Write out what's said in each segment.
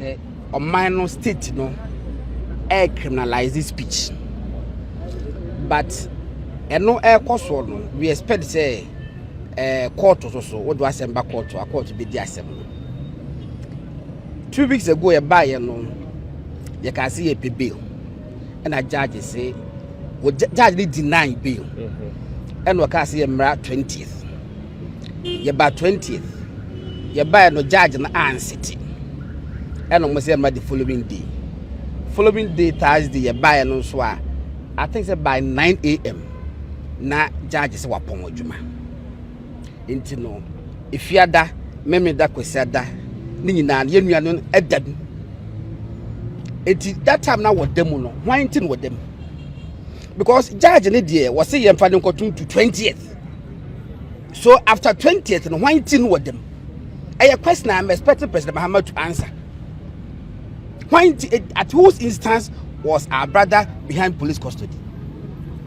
say on minor state no air criminalize this speech. But no air course no we expect say court also what do I send back court to a court to be the assembly. 2 weeks ago a buyer no you can see a bail and a judge say judge deny bail and we can see a 20th you by 20th you buy no judge in City and almost the following day Thursday you buy no so I think say by 9 a.m. na judges were upon Juma into no if you ada meme da kwesada ni nyina ye nuano edam eti that time na what them no why tin with them because judge ne there was say yem fa den kotum to 20th so after 20th no why tin with them a question I'm expecting President Muhammad to answer why at whose instance was our brother behind police custody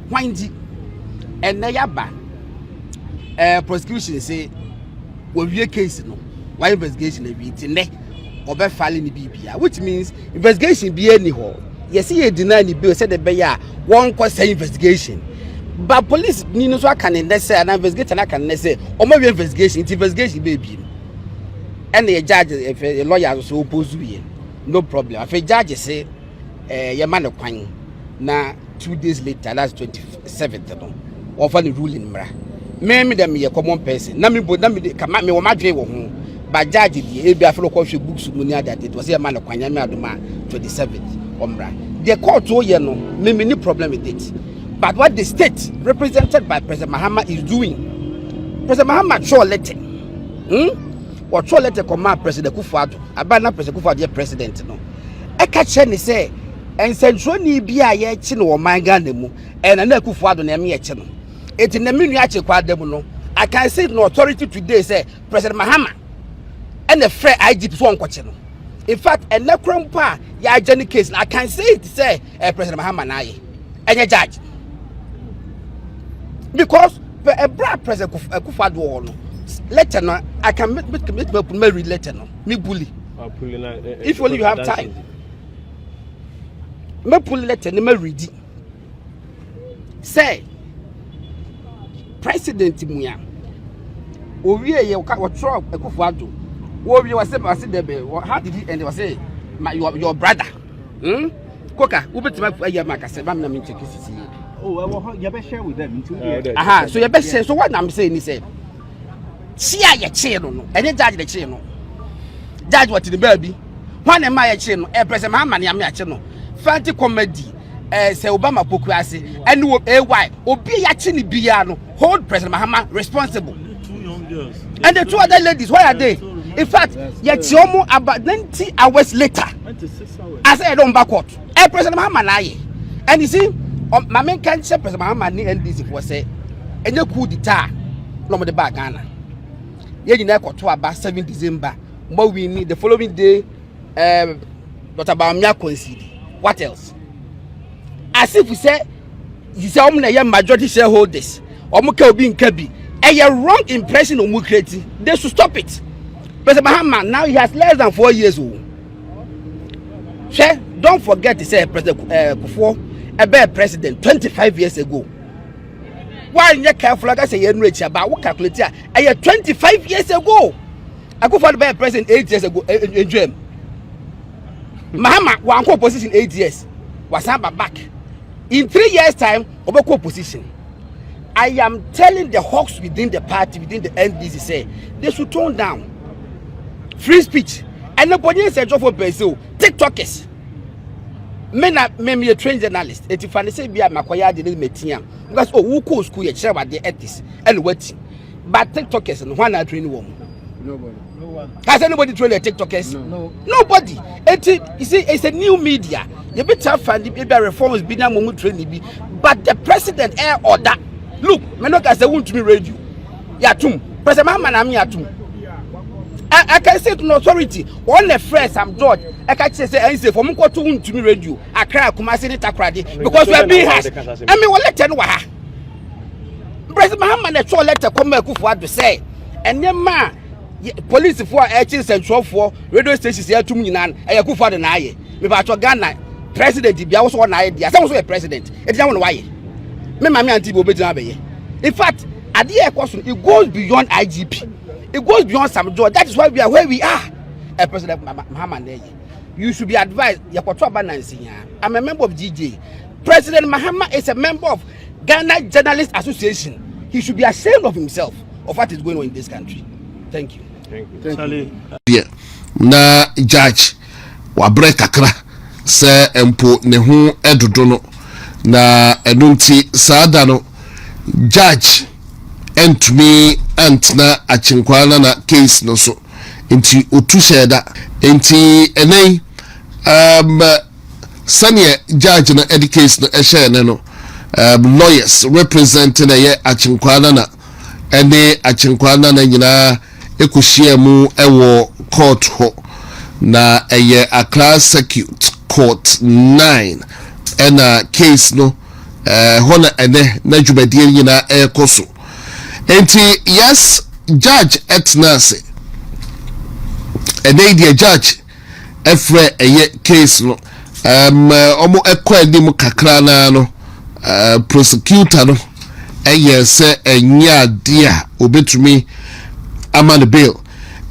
why and na yaba prosecution say we view case no why investigation e be tine obe file ni bibia which means investigation be anyhow yes he deny ni bill say the be ya one question investigation but police ni no so aka ne say an investigator na can say o ma investigation be bi and the judge if a lawyer so oppose we no problem if a judge say your man kwan na 2 days later that's 27th no over the ruling mra me dem ye common person na me kama me wo madwe wo ho ba judge di e bia felo ko hwe books mu ni adate it was a man kwanya me adoma 27th omra the court o ye no me ni problem with it but what the state represented by President Mahama is doing President Mahama show letter what show letter command President Kufuado abana President Kufuado ye president no e ka che ni say ensentro ni bia ye chi no man Ghana mu e na Kufuado na me ye chi no it in the menu ache kwa dem no I can say no authority today say President Mahama and the fair IGP so onkoche no in fact and na krampa ya ageni case I can say it say President Mahama na ye enye judge because a brand President Kufuado no letter no I can make read letter no me bully if only you have time me pull letter no me read say President Muya owie ye what trouble Kufuado owie was say debe how did he and they was say your brother koka ubetima aye maka say bam na me check sisi oh you better share with them too so you better say so what I'm saying is say chia ye che no any judge the che no judge what the baby when am I che no President Mahama na me ache no fancy comedy say Obama poku ase and AY obi ya chi ni bia no hold President Mahama responsible. 2 young girls and the 2 other ladies where are they in fact yet almost about 90 hours later 96 hours I said on back court President Mahama na ye and you see my main can say President Mahama ni NDC for say enye coup d'etat no mo de back Ghana ye nyina ko to about 7 December mo we need the following day Dr. Bawumia concede what else as if we say you say na your majority shareholders omuka obi nkabi a wrong impression on creating they should stop it. President Mahama now he has less than 4 years old. Don't forget to say President Kufuor a bad president 25 years ago. Why you careful like I say you rich about what calculate here 25 years ago. I go for the bad president 8 years ago in dream. Mahama one position 8 years was back. In 3 years time obeko position. I am telling the hawks within the party, within the NDC, say they should tone down free speech. And nobody said job for Brazil. TikTokers. Me a trained journalist. If I say be a Akwatia didn't meet because who could school you share what the ethics and what. But TikTokers and one are trained woman. Nobody. No one. Has anybody trained the TikTokers? No. Nobody. You see, it's a new media. You better find the reforms be now moment training. But the president air order. Look, me no can say won't to me radio. Yatum. President Mahama na me yatum. I can say to an authority, on the first I'm George. I can say I say for me to won't to me radio. I cry Kumasi ni takradi because we are being harsh. I mean, what letter no ha. President Mahama na show letter come Kufuor to say, and then man, police for St0rm radio stations here to Munan, a Kufa and I. Me ba to Ghana president bi a wo so na ye dia some so president e dia won why me mama anti bo betina be. In fact ade e koso it goes beyond IGP, it goes beyond some joy. That is why we are where we are. President Muhammad, you should be advised yakoto abanansi ya. I'm a member of GJ. President Mahama is a member of Ghana Journalists Association. He should be ashamed of himself of what is going on in this country. Thank you. Charlie. Yeah. Na judge wa break kakra se empo ne ho edodo no na enunti saada no judge entumi antna achinkwana na case no so enti otu sheda enti enei senior judge na case no ehye no lawyers representing a achinkwana na ene achinkwana na nyina ekohia mu ewo court ho na eye Accra Circuit Court 9 ena case no hona ene na dwumadie nyina ekoso enti yes judge etnase ene die judge efre eye case no omo ekwadi mu kakra na no prosecutor no eye se enya dia obetumi amand bail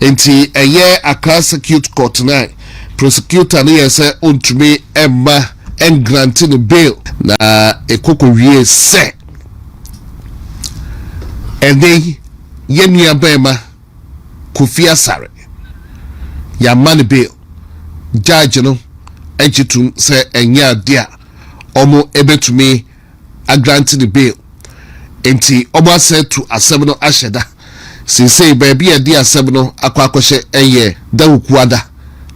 enti eye Accra Circuit Court 9 prosecutor no yese ontumi emma granting bail na ekoko wie se ende yenia bema Kofia Sare ya man bail judge no ejitum se enya dia omo ebetumi granting bail enti omo say to asem no asheda since baby a dia sebno akwakoshe eye dawukuada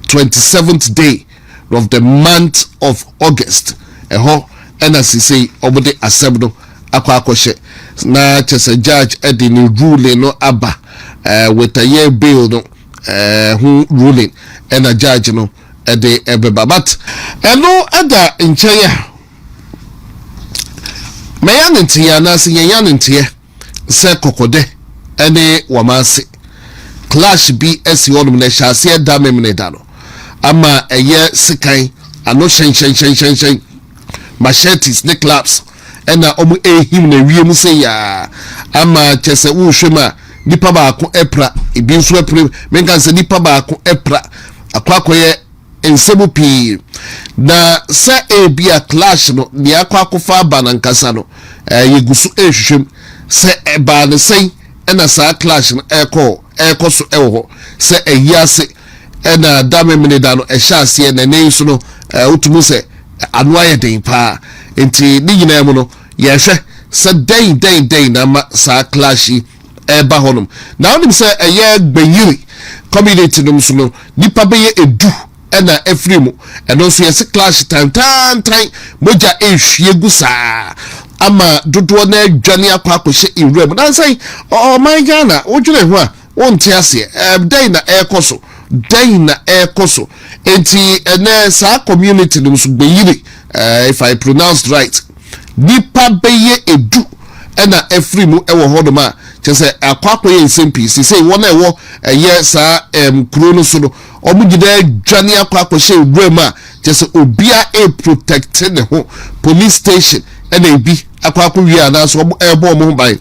27th day of the month of August eho ena since obode asebno akwakoshe na chese judge edi ni ruling no aba with a year bail no who ruling ena judge no edi ebeba but eno ada ncheya meyanentia na sinyanentia se kokode ene wamase clash bi H0t na shase da memne da no ama eye sikan ano shen machetes ne claps ena omu ehim na wiem se ya ama chese wo hwema nipa ba ko epra ebi nso epre menka se nipa ba ko epra akwakoye ensemu pi na se ebia clash no ni akwakofa banankasa no yegusu ehwehwem se eba ne sei ena sa clash no eko so ewo se eyiase ena dame meneda no ehase na nenso no utumu se anwaye den pa enti ni nyina mu no yehwe se den na ma sa clash eba honum na onim se eye gbeyiri community no so no nipa beye edu ena efrimu eno so yesi clash time moja ehwie gusa ama dodo na dwane akwakohye irem na say oh my Ghana wodwene ho a wonte ase den na ekoso enti ene sa community no so gbeyiri if I pronounced right nipa beye edu ena efrimu ewo hodoma chese akwakoye nsempi say wona ewo eye sa kuro no so no omugide dwane akwakohye irem a chese obia protect ne ho police station ena ebi akwako wi ana so ebo mo ban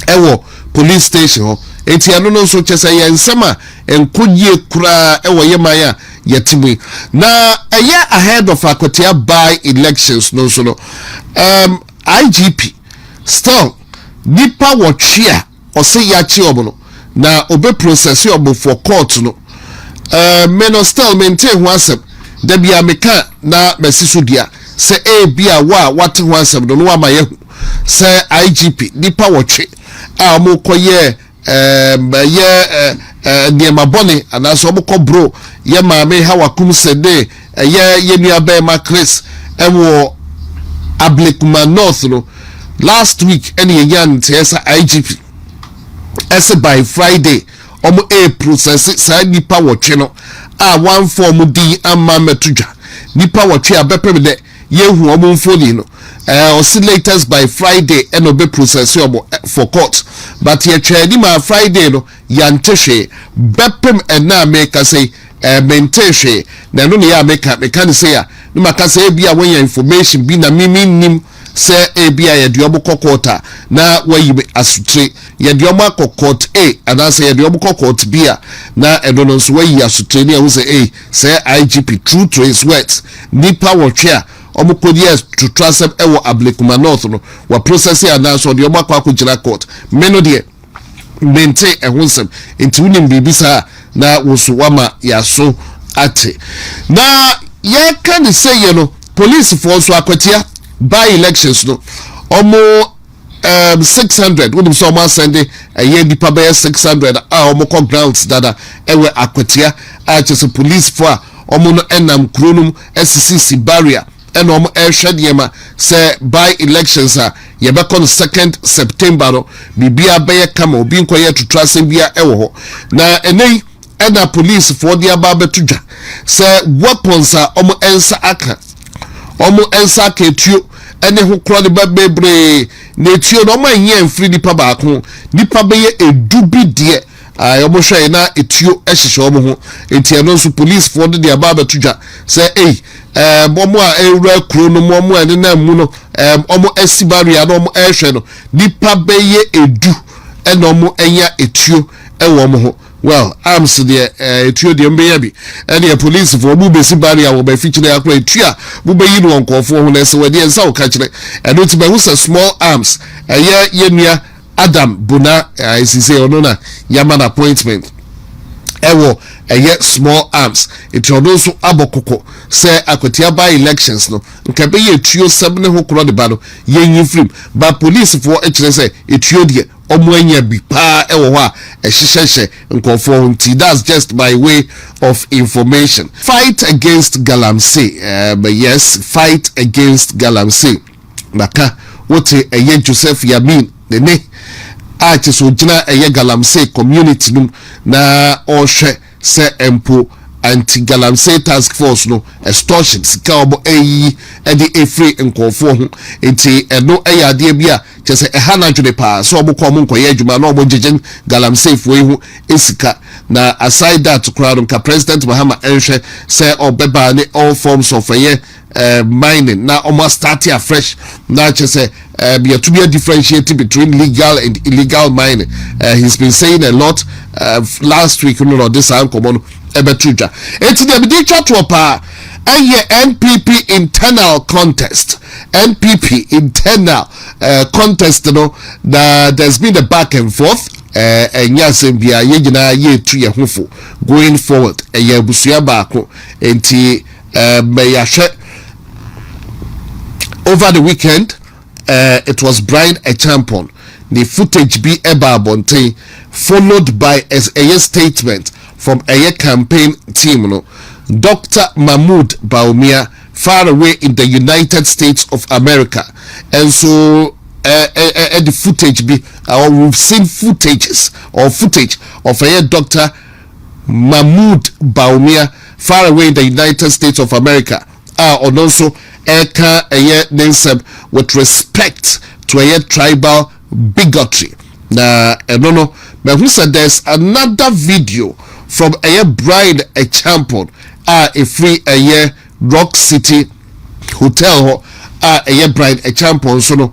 ewo police station ho enti ano no so chese ye nsema enkodie kura ewo yemaya yetimi na eye ahead of Akwatia by elections no so no IGP still nipa wotwea ose ya chi obo no na obe process obo for court no meno still maintain ho asem da bia meka na mesisodia se bia wa wate ho asem no wa maye se IGP nipa wotwe a mo koye ye mabone ana so mo ko bro ye maame ha wakum sede ye nuabe ma Chris ewo Ablekuma North no last week any yan tesa IGP as by Friday omo process sa nipa wotwe no a one form di amma metuja nipa wotwe abepem de yehu omo mfoni no oscillators by Friday and obe process for court but ye trade ma Friday no yantehwe bepem ena make say maintain hwe na no ya make can say ya no maka say bia when your information bi na mimi nim say bia ye de obokọ court na wayi asutre ye de obokọ court A and I say ye de obokọ court B na eno no so wayi asutre na wo say say IGP true to his words nipa wo hwe omukodies to transfer ewo Ablekuma North no wa process and so de obakọ akogina court meno de maintain ehonsem enti unim bibisa na wosuwama yaso ate na ye can say you know police force Akwatia by elections no omo 600 wonim so ma send a year dipa by 600 omo ko grounds dada ewe Akwatia just police for omo no enam kronum SCC barrier and omo ehwedema say by elections ye be kon 2nd September no bibia be kama obi nkoye to trust bia ewo ho na enei ena police for the ababetudwa say weapons omo ensa aka omo ensa ka etuo ene ho kro de bebre na etuo no omo anye mfiri nipa baako nipa be ye edubi de omo hwe na etuo ehihye omo ho etia no so police for the ababetudwa say omo a ewura kro no omo ene na mu no omo asibaria no omo ehwe no nipa be ye edu ene omo enya etuo ewo omo ho well arms the etuo de mbeya bi ene the police for bu besi barrier wo ba fichire akwa etua bu be yi no nkofo ho na se we de ensa wo ka kire eno ti be hu small arms yenua Adam Buna isise ono na yaman appointment ewo small arms it ono so abokoko say Akwatia by elections no nke be ye tuo sebne ho kro de ba no yenyi film ba police for ekire say etuo de omuanya bi pa ewo ho a ehyehyehye nkofo nti that's just by way of information. Fight against Galamsey but yes, fight against Galamsey maka wote Joseph Yamin ne so jina Galamsey community num na ohwe se empo anti Galamsey task force no extortion sika obo eyi e de efree nkofo ho enti eno ade bia chese ehana dwene pa so obo ko mo nkoye adwuma na obo jejen Galamsey fo ehu esika na aside that crowd nka president Mahama enhwe say obeba ne all forms of mining na almost start afresh na chese be to be differentiated between legal and illegal mining. He's been saying a lot last week no this am common ebetruja enti de be twa to pa NPP internal contest contest no there's been a back and forth nyasembia yegina ye tu ye hofo going forward busua baako enti meyahwe over the weekend it was Brian Echampon the footage be eba bonte followed by a statement from a campaign team no Dr. Mahmoud Bawumia far away in the United States of America and so the footage be we've seen footage of a Dr. Mahmoud Bawumia far away in the United States of America and also with respect to a tribal bigotry na no but who said there's another video from a bride a champion a free Rock City Hotel a bride a champion so no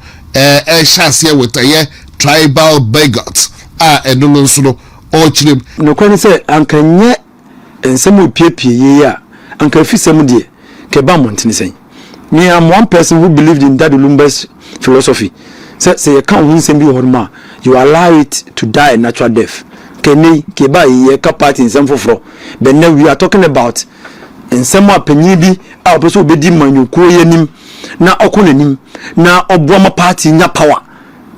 share with a tribal bigot and no so no all chim no can say ankanye ensemu piepie ya anka fisem de ke ba montene sen me am one person who believed in that Lumba's philosophy say you can't win nsem bi horma you allow it to die a natural death keni ke ba ye ka party nsem foforo but now we are talking about nsem apanyi bi a opeso obedi manyuko yanim na okonanim na obuama party nya power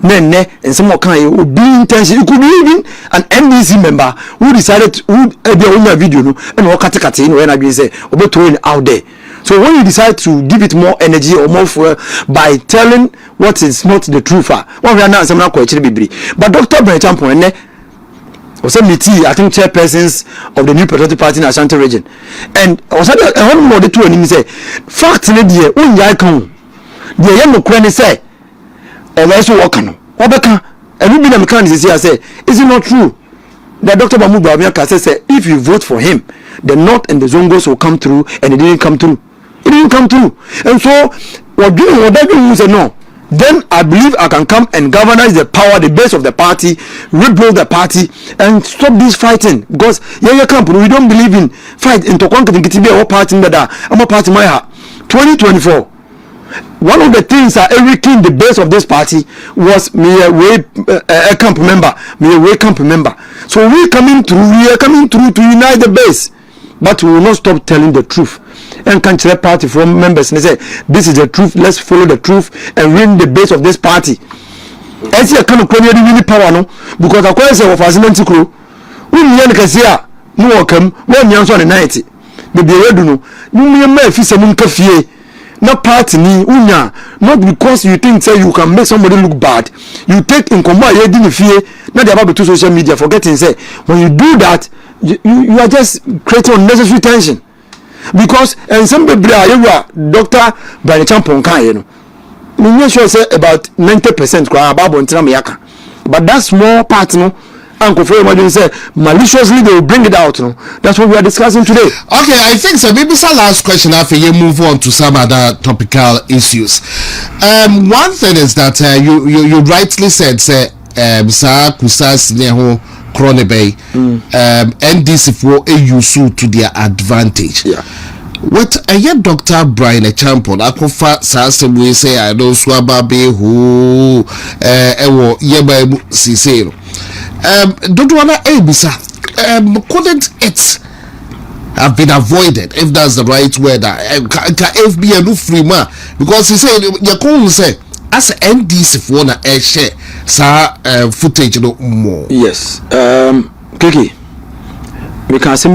nene nsem okan ye obi intention it could be even an MDC member who decided who be on video no and okatekate no when I say obeto it out there. So when you decide to give it more energy or more fuel by telling what is not the truth, one we are now some but Dr. Brechampo was a meeting, I think chairpersons of the new patriotic party in Ashanti region, and was a one more the two and he say fact lady when you come the young Ukraine say or also working Obeka and you mean a mechanic say is it not true that Dr. Bawumia says if you vote for him the North and the Zongos will come through and it didn't come through. It didn't come through. And so what you say no, then I believe I can come and galvanize the power, the base of the party, rebuild the party, and stop this fighting. Because we don't believe in fight into party that I'm a party my 2024. One of the things that everything the base of this party was me a camp member. So we are coming through to unite the base. But we will not stop telling the truth. And can the party from members and say, this is the truth, let's follow the truth and win the base of this party. As you can really power no, because I say of Ashanti crew, we can see no welcome, 1 year on the 90. But the red no, you may feel some cafe. No party ni unya, not because you think say you can make somebody look bad. You take in command you didn't fear, not about to social media, forgetting say when you do that you are just creating unnecessary tension. Because and some people are Dr. by the champion can you know. Me sure say about 90% but that small part no Uncle Fred Imagine say maliciously they will bring it out. No? That's what we are discussing today. Okay, I think so. Maybe some last question after you move on to some other topical issues. One thing is that you rightly said say Kusas Neho Kronebe NDC for AUSU to their advantage. Yeah. What a young Dr. Brian Champion, I confer Sassam we say I know Swababe who ewo yeba Cicero. Don't wanna Abisa couldn't it have been avoided if that's the right word? FBA no free man because he said you can say as NDC for na share footage no more. Yes. Kiki, we can say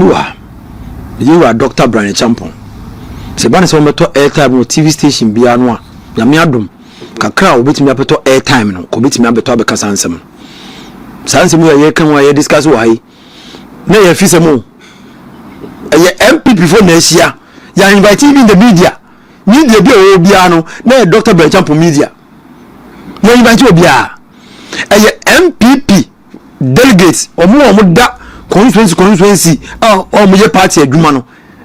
you are Dr. Brian Champion. Sebane se meto airtime no TV station bia no a ya me adom kakra obetimi abeto airtime no obetimi abeto abeka sansem sansem ya kan wa ya discuss wa yi na ya fi semo ya MP before na ehia ya invite in the media bi o bia no na Dr. Brian Champion media ya invite obia ya MPP delegates omo da constituency omo ye party adwuma no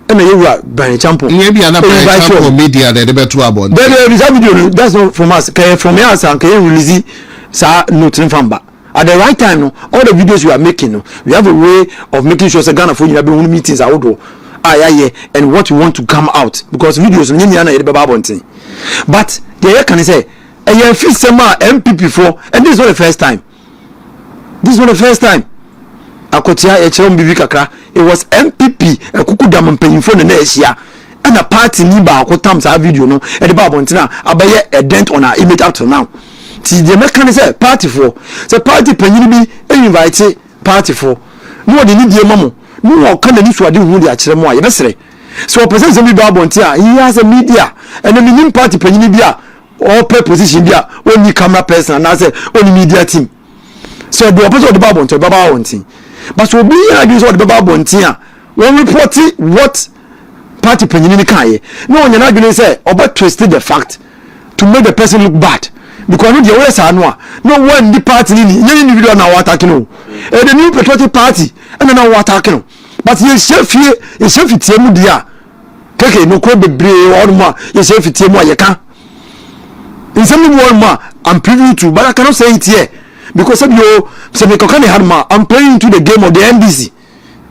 and you are Brian Champion. Maybe another media that they better about. That's not from us. From us, and can release no famba. At the right time, no, all the videos you are making, no, we have a way of making sure Ghana for you have been meetings out and what you want to come out because videos but the can say a feel some MPP for and this is not the first time. Akwatia H0t bibi kakra it was MPP kuku dam mpanyimfo na ehia and a party ni ba akotam sa video no e de ba bontina abaye a dent on our image up to now ti the mechanism party for so party panyini bi invite party for no de ni die mamo no o kana ni so ade hu de a kire mo a ye besere so person say bi ba bontia he has a media and the minimum party panyini bi a all pay position bi a only camera person and say only media team so the opposite of the baba bontia baba wontin. But so be argues what the Bible when reporting what party penny can no one not going to say about twisted the fact to make the person look bad because no the always are no one the party any individual now attacking no the new patriotic party and now attacking but you chef here is chef tiemu dia keke no ko bebre or ma you chef tiemu ayeka in some one ma I'm privy to but I cannot say it here because of you say me kokani harma I'm playing into the game of the NDC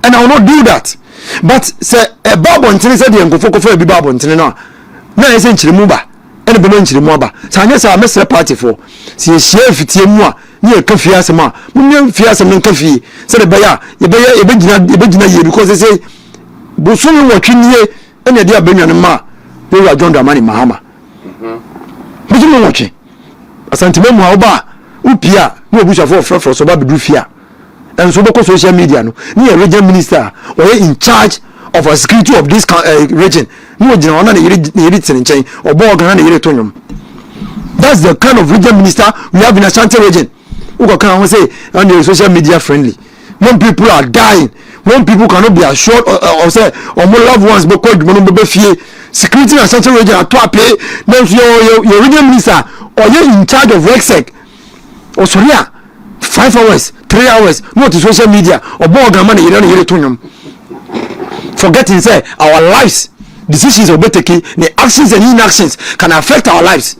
and I will not do that but say a babo ntini say the nkofo bi babo ntini na say nchirimu ba ene be no nchirimu ba say anya say amesre party for say share fitie mu a ne ka fie asema munye fie asema nka fie say the beya ye gina ye because they say bosunu wotwinye ene dia benwan ma we are John Dramani Mahama bosunu wotwe Asante memu a oba upia no bucha for so ba bedu fia and so because social media no ni a region minister or in charge of a security of this region no gina ona na yiri tsenchen obo ogana na yiri tonyom. That's the kind of region minister we have in Ashanti region. Uko kan say on the social media friendly when people are dying when people cannot be assured or say or more loved ones be called mono be fie security and social region to apply then your regional minister or you in charge of RegSec or sorry 5 hours 3 hours not to social media or board money you don't hear it to them forgetting say our lives decisions or better key the actions and inactions can affect our lives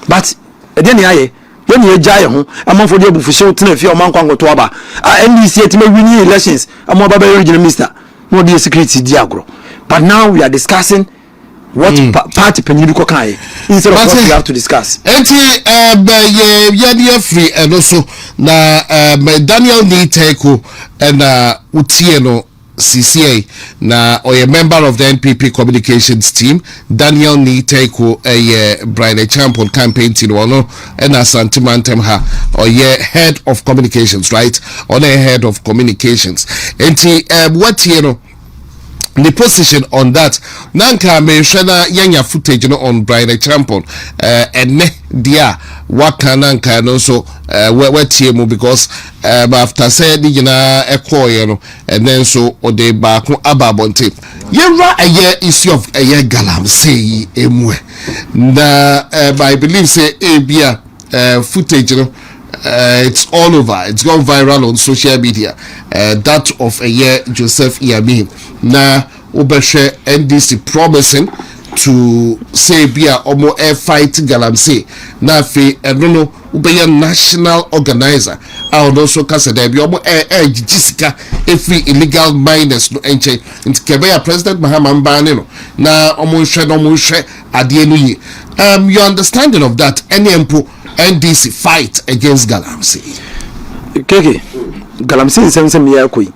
but then when you jai ho among for the official ten fear man kwan to aba NDC to win elections among baba regional minister no the security diagro but now we are discussing what party penyu ko kai instead of what we have to discuss enti ye free and also na Daniel Niteko and utie no CCA na or a member of the NPP communications team Daniel Niteko Brian Champion campaign team ono and Ashanti mantem ha or head of communications right on a head of communications enti what you know the position on that nanka menshana yanya footage no on Brian Champion enne dia waka nanka no so wetie mu because after say di gina ekoye no and then so o de ba ko ababonte yera issue of galamsey emwe na I believe say ebia footage no it's all over. It's gone viral on social media. That of Joseph Iyamin. Now, Obeshe NDC promising to say be a omo air fight galamsey. Now, I don't know, Ubeya national organizer. I would also consider be omo air Jessica every illegal miners no enche. Into Kebeya President Mahaman Baneno. Now, omo share adienu. Your understanding of that? Any NDC fight against galamsey. Keke, galamsey is something here koi.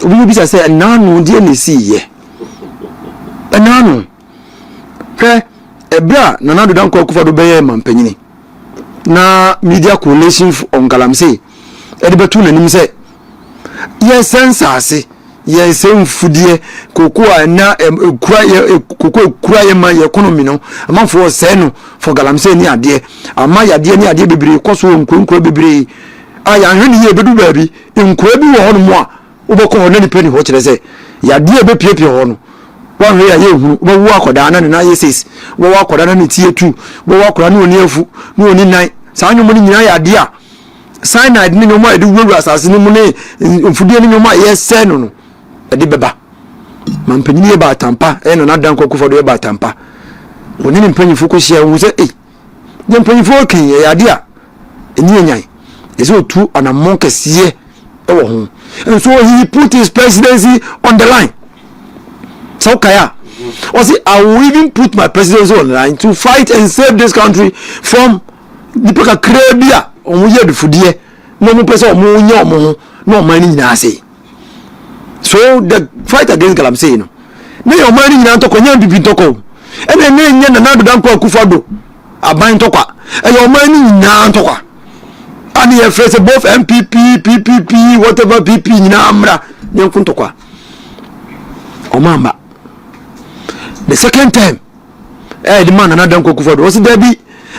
We be say nanu die ne see ye. Nanu. Ke ebra nanado dan ko kufa do beye mampanyini. Na media coalition on galamsey. E de betu nanim say ye sensase ye sem fudie kokoa na kura ye ma economy no amanfo say no for galamsey ni ade ama yade ni ade bebre koso nkronkro bebre aya hwene ye bedu baabi nkura bi wo hono mo a uboko hono ni peni ho kire say yade be piepie hono wan we ya ye huru wo wo akoda na na ye 6 wo wo akoda na ni tie 2 wo wo akoda na oni afu na oni 9 sa anyo mo ni nyina yade a cyanide ni nyomo ade wuru asase ni mu ne mfudie ni nyomo ye say no edi beba mampanyini ba tampa no na dan kokufo do ba tampa woni ni mpanyifo ko hia wo se je mpanyifo kan ye ade a eni enyan ese otu anamon kese wo ho and so he put his presidency on the line so kaya or say I will even put my presidency on the line to fight and save this country from the peka krebia omo ye dufudie no mo pese omo nya omo ho no man ni nyina ase. So the fight against galamsey no na your money nyina to konya bibi to ko ene ne nya na nado dan ko akufado aban to kwa e your money nyina to kwa and you face both MPP PPP whatever PP nyina amra nyankun to kwa omamba the second time the man na dan ko akufado was there be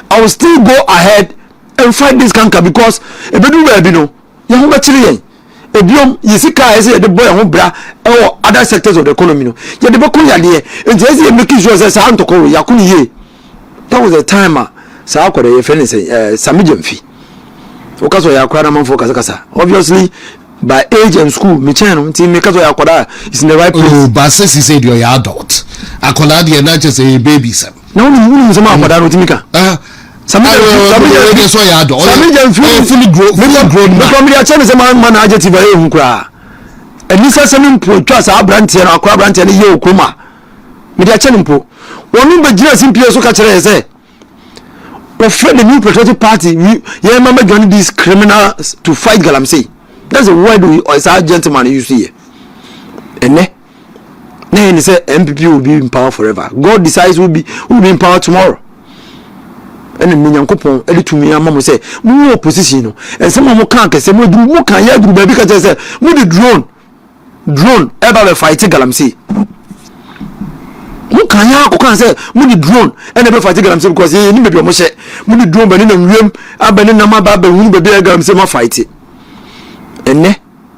I will still go ahead and fight this canker because e bedu ba bi no ye ho ba kire yen ebiom yisika ese de boy ho bra e other sectors of the economy no ye de beko yade enti ese ye make sure say sa ntoko yakuni ye that was the time sa akwada ye friend say samijemfi focus on yakwa na man focus kasa obviously by age and school me channel enti me kaso yakwada is in the right place. Oh but since he said you're adult akwada de na just a baby sam na wonu sama akwada no timika fully grown because me achane say man adjective e hu kra enisa semi mpo twa sa abrante na akwa abrante na ye okuma me de achane mpo wonu be gira simpie so ka kire say we friend the new patriotic party ye mama join these criminals to fight galamsey. That's the word we or a gentleman you see here ene na he say MPP will be in power forever. God decides will be in power tomorrow. And Minyankopon editumi amamo say mu opposition no and some mo kan kese mo duru mo kan ya duru ba bi ka say mo the drone ever be fight galamsey mo kan ya ko kan say mo the drone and ever fight galamsey because ni be bi mo she mo the drone ba ni na wiem abani na ma ba ba hu be bi galamsey ma fight enne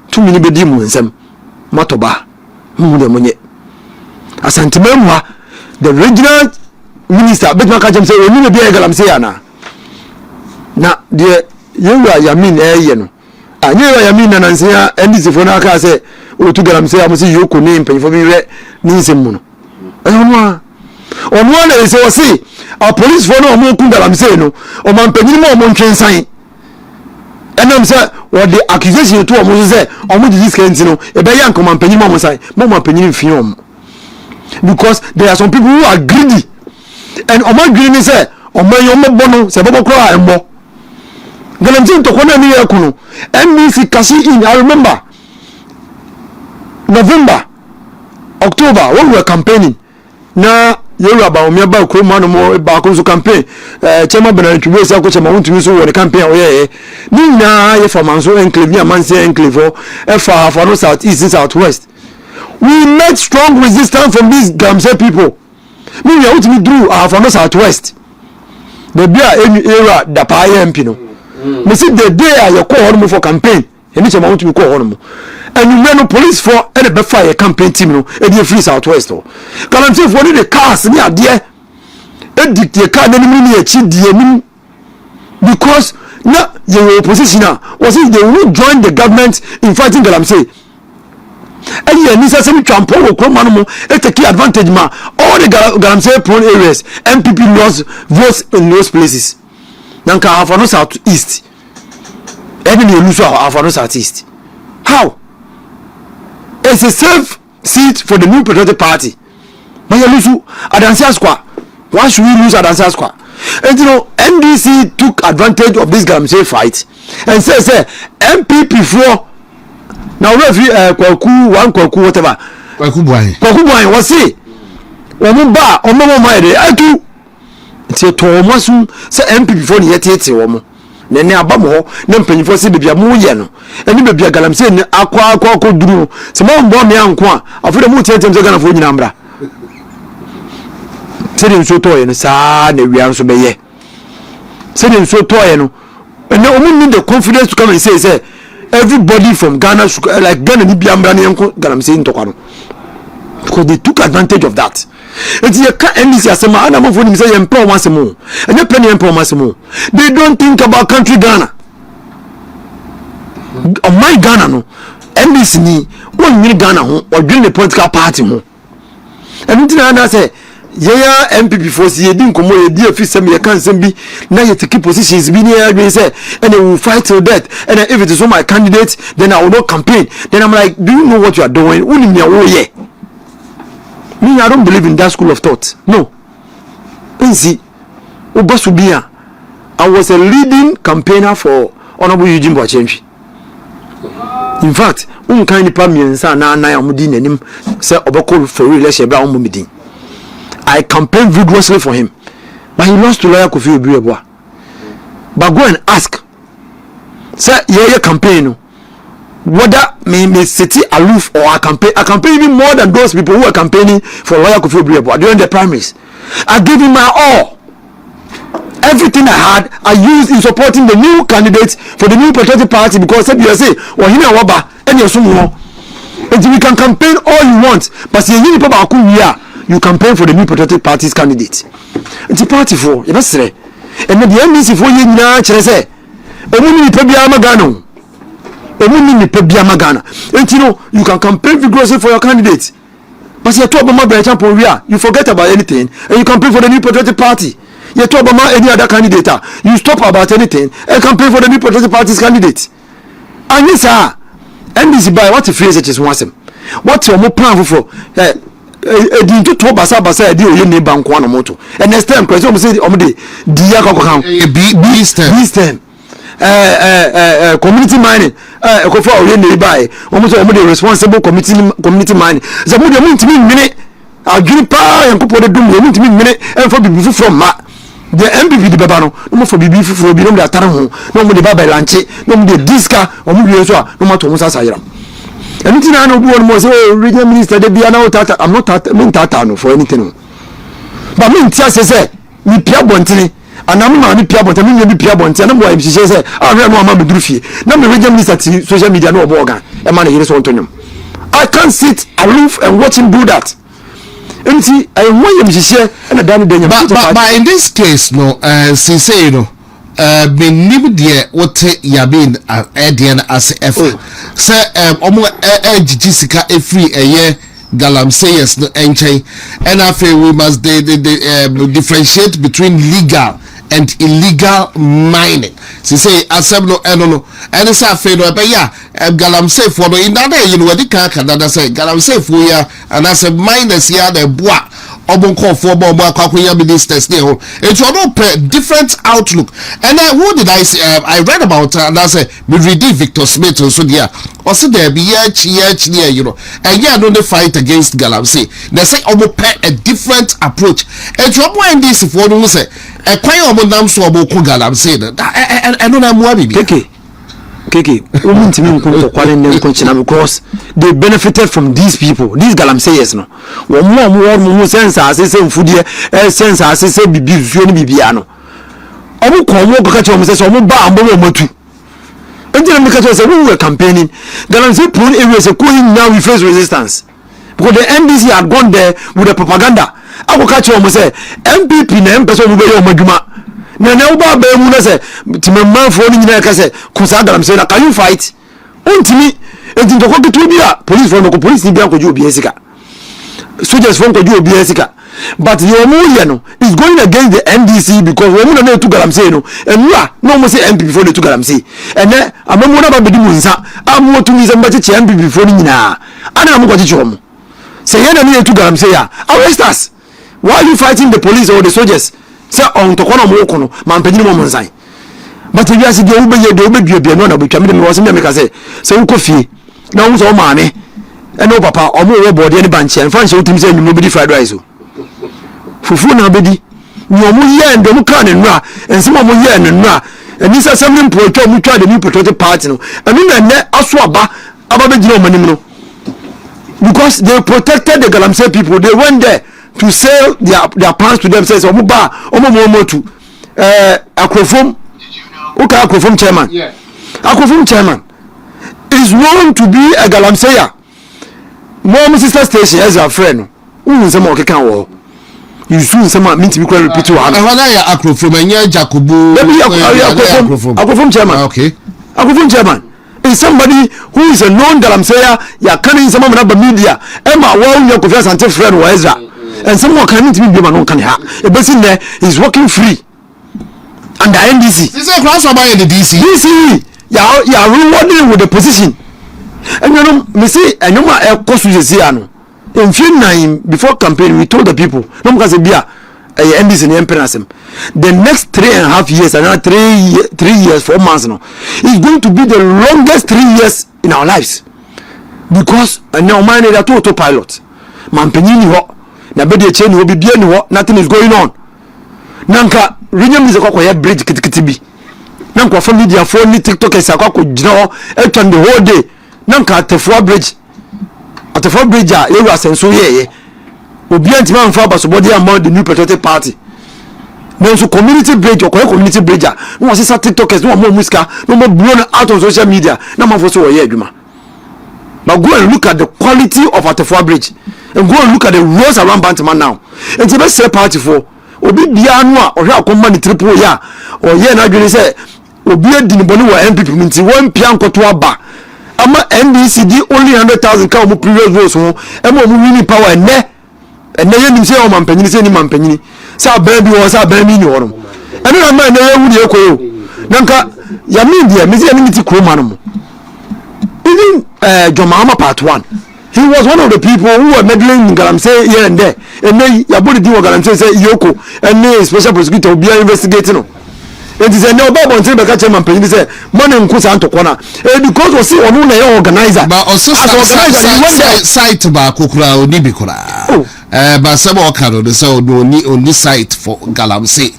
tumi ni be di mu nsem motoba mu de mo nye Asante memwa the regional minister bet man catch him say we need be galamsey ana na de yewa yamin ye no anyewa yamin na nansia ndc fo na aka say o tu galamsey am say yoko ne mpanfo bi we ni nsem mu no ono na say o say a police fo no mo ku galamsey no o man panyin mo ntwensan enam say what the accusation to o mo say o mo di scan no e be yank o man panyin mo sai mo man panyin fi o because there are some people who are greedy and o man greedy say o man yo mo bono se bobo kro embo galamsey to kona ni yakunu NBC kasi in I remember November October when we were campaigning na yeru Bawumia ba ko ma no mo ba ko so campaign chema benantu we say ko chema wontumi so wo the campaign o ye ni na ye for manso enclave ni amanse enclave for no south east south west we met strong resistance from these Galamsey people me we wontumi do for no south west the bia era da pa MP no me see the day I call home for campaign eni chema wontumi call home and you know police for any be fire campaign team no e dey free southwest o Galamsey for the cars ni ade e dictate car na ni e chi die ni because na your opposition was it they will join the government in fighting Galamsey and you need some champo wo kroma no mo e take advantage ma all the Galamsey prone areas MPP lost votes in those places nanka half no south east even you lose half no south east how it's a safe seat for the new patriotic party but you lose Adansia Square. Why should we lose Adansia Square? And you know NDC took advantage of this Galamsey fight and say MPP for now referee kwaku whatever kwaku boy was say omo ba omo ma de atu ti to omo sum say MPP for ne yete omo na ne aba mo na mpanyifo se bebia mo ye no eni bebia Galamsey ne akwa duru se mo mbo me anko a afure mo tietem se Ghana fo nyina mbra se de nso to ye no saa na wia nso be ye se de nso to ye no and omo need the confidence to come and say everybody from Ghana like Ghana ni bia mbra ne enko Galamsey ntokwa no because they took advantage of that. It's a NDC asema ana mo foni say empower masemo enye penny empower masemo they don't think about country Ghana on my Ghana no NDC ni won ni Ghana ho odwin the political party ho and ntina na say yeah MPP for see di nkomo ye di office me kan sem bi na ye take positions bi ni adwin say and they will fight till death and if it is my candidate then I will not campaign then I'm like do you know what you are doing woni me wo ye me I don't believe in that school of thought no see Obasubia I was a leading campaigner for Honorable Eugene Boachentwi in fact kind of miensa na amudi nanim say obako for election bra omumidin I campaigned vigorously for him but he lost to lawyer Kofi Obirebwa but go and ask say your campaign whether me sit aloof or I campaign even more than those people who are campaigning for lawyer Kofi Obirebwa during the primaries. I gave him my all. Everything I had, I used in supporting the new candidates for the new patriotic party because you say, well, he know waba, and you're so more. And we can campaign all you want, but you campaign for the new patriotic party's candidate. It's a party for, you must say. And the NDC for you now, say, and you know, you can campaign vigorously for your candidate. But you talk about you forget about anything and you campaign for the new patriotic party. You talk about any other candidate, you stop about anything and campaign for the new patriotic party's candidate. And yes, sir, NDC by what the phrase is once. What's your more plan for? Didn't talk basa deal you need bank one moto. And next time, because almost say omde B community mining ko for we dey buy almost omde responsible community mining. So mo dey ntimi minute agiri pa yankopo dey dum dey ntimi minute and for bibi from ma the MPP di baba no mo for bibi fufuro bi no dey atare ho no mo dey baba lanche no mo dey diska omo wie so a no mo to mo sasa yiram. Anything I know one say oh regional minister dey be na tata I'm not tata no for anything. But me ntia say me pia bontini anam ma ni pia bontini me pia bontini na mo am say ah no ama be durufie na me regional minister ti social media no obo organ e ma na yire so ontonyum. I can't sit aloof and watch him do that. enti I want you to share and dan den but in this case no since you know benim de what yabin edian as f say omo ejiji sika efree eye galamseyers no enchen and after we must differentiate between legal and illegal mining. Si say asem no no and say after no be ya galamsey for no in that you know the can say galamsey for ya and as a miners ya the boa obonko for bombo akwakoya ministers there it will different outlook. And who did I say I read about and I say we read Victor Smith so there also there be here you know and yeah no the fight against galamsey they say a different approach and trouble when this for no say a kwai obonam so oboko galamsey and no mo abi keke women to me kwale nem konchina because they benefited from these people these galamseyers no wo mo sense asese mfudie sense asese bibi fuo ni bibia no omo ko mo ko ka che omo se omo ba ambo mo matu enti na me ka che se we were campaigning galamsey prone areas ko now we face resistance because the NDC had gone there with the propaganda akoka che omo se MPP na MPP so mo be yo madwuma na uba be mu na se timamafo ni nyina ka se kusa galamsey na can you fight untimi enti to ko gitu bia police for no police ni bia ko ju obi esika soldiers for ko ju obi esika but the omuye no is going against the NDC because we mu na to galamsey no enura no mo say MPP for to galamsey ene amamu na ba bedi mu nsa amu to mi se mba che MPP for ni nyina ana mo ko che chomo say ye na ni to galamsey ya arrest us why are you fighting the police or the soldiers say on to kono mo kono man panyini mo nsan but if you see the ubeye de obedua no na betwa me wo se me ka say wo kofie na wo so o maame ene o papa o mo wo body ene banche en fan she utimi say nyumo bedi fried rice o fufu na bedi ni o mo ye ndo mo kan enu a ense mo ye enu a eni sa 0rm pro twa mo twa de ni patriotic party no enu na ne aso aba be gina o manim no because they protected the galamsey people. They went there to sell their plans to themselves. Omo Akrofom, okay, Akrofom chairman. Yeah. Akrofom chairman is known to be a galamseyer. Mom sister station as a friend. Who is a more can war? You soon some mean to be quite repeat to her. I Akrofom and yeah, Jacobu. Akrofom chairman. Okay. Akrofom chairman is somebody who is a known galamseyer. Ya canning some of the media. Emma, well, your confess until friend or Ezra. And someone can to be no can have a person there is working free under NDC. This is a cross by the DC. DC, yeah, rewarding with the position. And you know, me say, and no matter cost we see, in few nine before campaign, we told the people, no because be a NDC in Emperasem. The next 3.5 years, another 3 years, 4 months now, is going to be the longest 3 years in our lives. Because now mine is a total pilot. Man penini ho. Na bedi chain ho bibia ni ho, nothing is going on. Nanka renyam is akwa bridge kitikiti bi. Nanka for media for ni TikTok esa akwa gina ho etwa the whole day. Nanka atefo bridge. Atefo bridge a ewu asenso ye. Obi antima mfa basobodi among the new patriotic party. Nanso community bridge or community bridge a no say TikTokers no more musika no more blown out on social media. Na man for so ye adwuma. But go and look at the quality of Atefo bridge. And go and look at the roads around Bantaman now. And to be say party for Obi Bianwa or how come money triple ya or ye na dwene say Obi Diniboni wa MPP minti one pian kotoa ba. Ama NDC only 100,000 ka omo previous votes ho. Ema omo winning power ene ye nim say o mampanyini say ni mampanyini. Say aban bi wo say aban mi ni wo no. Ene na ma ene ye wu de ekoyo. Nanka ya mi dia me say ni miti kroma no mo. Even Jomama part 1. He was one of the people who were meddling in Galamsey here and there. And then Yabudi Diwa Galamsey say Yoko and me special prosecutor will be investigating. It is a no Bob until the catcher man paying say money in Kusanto corner. Because we see on one organizer. But also site ba Kukura Nibikura. But some Okano they say on this site for Galamsey.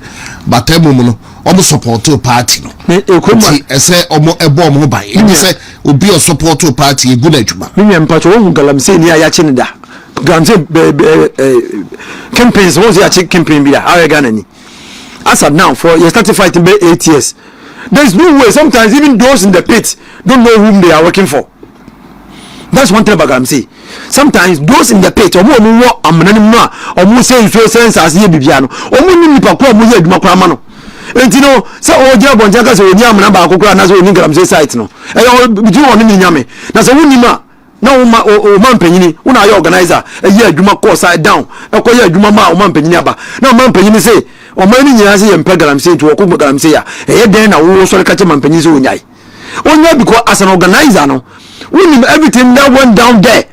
But Temuno almost support to a party. I say almost a bomb by say will be a support to a party good edgema. Mimi mpacho Galamsey ni ayachinda. Galamsey campaigns was ya campaign bila awe gana ni. As of now for you started fighting by 8 years. There is no way sometimes even those in the pit don't know whom they are working for. That's one thing about galamsey. Sometimes those in the pit omo no amana no omo say so sense as ye bibia no omo ni nipa ko omo ye adwuma kra ma no enti no say o je bonja ka say oni amana ba akokra na say oni galamsey site no e bitu won ni nyame na say woni ma na o man panyini una aye organizer e ye adwuma ko side down e ko ye adwuma ma o man panyini aba na o man panyini say o man ni nyina say ye mpe galamsey to ko galamsey ya e ye den na wo so ka che man panyini say onyai onya because as an organizer no winning everything that went down there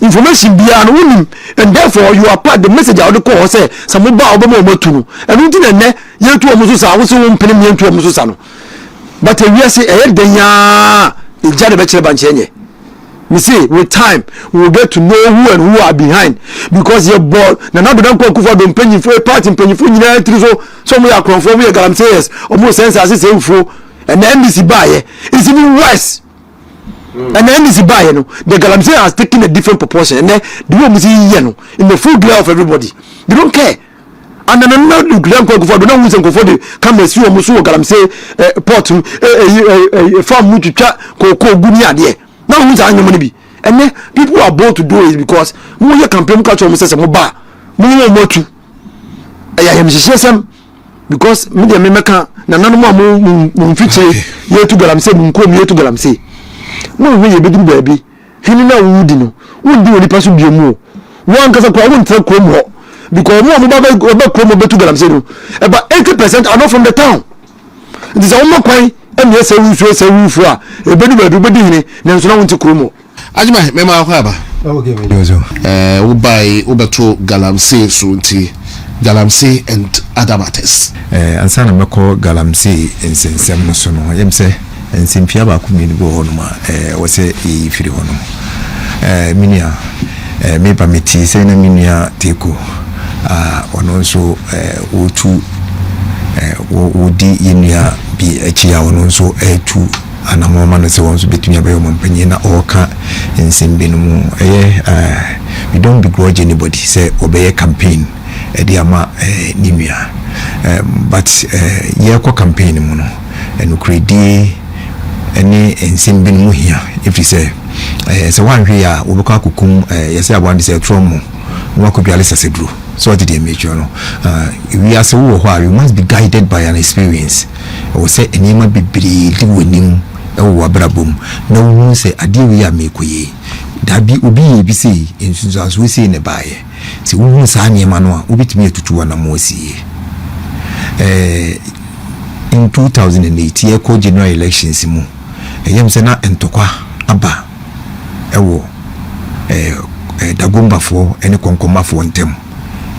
information beyond winning and therefore you are part the message out the call say some ba obama omatu and unti na ye tu omuso sa wo so mpene ye tu omuso sa no but we say e den ya e jade be kire banche nye we see with time we will get to know who and who are behind because your board na do dan ko kufa do mpanyi fo party mpanyi fo nyina tri so mo ya kronfo mo ya galamsey yes omo sense as say ufo and the NDC buy it's even worse. And then this buy, the galamsey has taken a different proportion, and then the woman see in the full glare of everybody. They don't care. And then another grand go for the no reason go for the come and see Musu galamsey port farm which chat go gunia there. Now who's our money? And then people are bold to do it because more your campaign culture almost says more too. I am some because media memeka na nanu mo feature ye to galamsey mo nkom ye to galamsey. No we ye bedu baabi hini na wudi no wudi oni paso biemu wan kasa kwa won tra krom ho because mo ba krom betu galamsey no about 80% are not from the town. It is almost quite and yes say we fu a bedu baabi bedu hini na nso na won ti krom ho ajima me ma kwa ba okay me zo wo bai wo betu galamsey so nti galamsey and other matters ansana meko galamsey ensensem no so no yemse ensimpia ba ku mini bo hono ma wo se e firi hono minia me pa meti se na minia teko ono so otu wodi yenia bi achia ono so etu anamoma no se won so betumi abayo mampanyi na oka ensembe no mu we don't begrudge anybody say obey campaign ediama nimia but ye ko campaign mu no enu kredi eni ensimbi mu hia if you say so one hwe ya obekwa akukum yesi abwande say St0rm no akobia sesedru so what did they make you know we are so who you must be guided by an experience or say enima bibiri liwenim ewo abrabom na wonu say ade we ya mekoye dabi obi bi say ensunsu we say ne bae ti wonu sa niema no a obitimi atutu na mosi in 2008 year ko general elections mu yem se na entokwa aba ewo dagombafo ene konkomafo ntem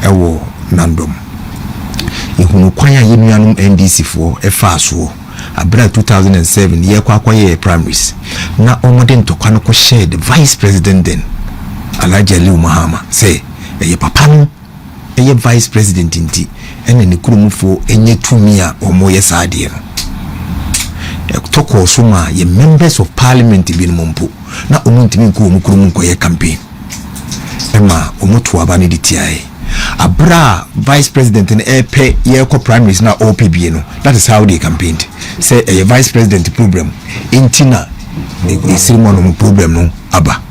ewo nandom ihunu kwanya yenuanum NDC fo efaso abra 2007 year kwa primaries na omode ntokwa no ko share the vice president then Alhaji Mahama say ye papa no ye vice president nti ene ne kurumufo enye tumi a omoye saade no toko suma ye members of parliament bi no mpo na omuntimi nko omukurum nko ye campaign ema omutu aba ne ditiai abra vice president in epe ye ko primaries na OPB no that is how they campaigned say a vice president problem intina the ceremony problem no aba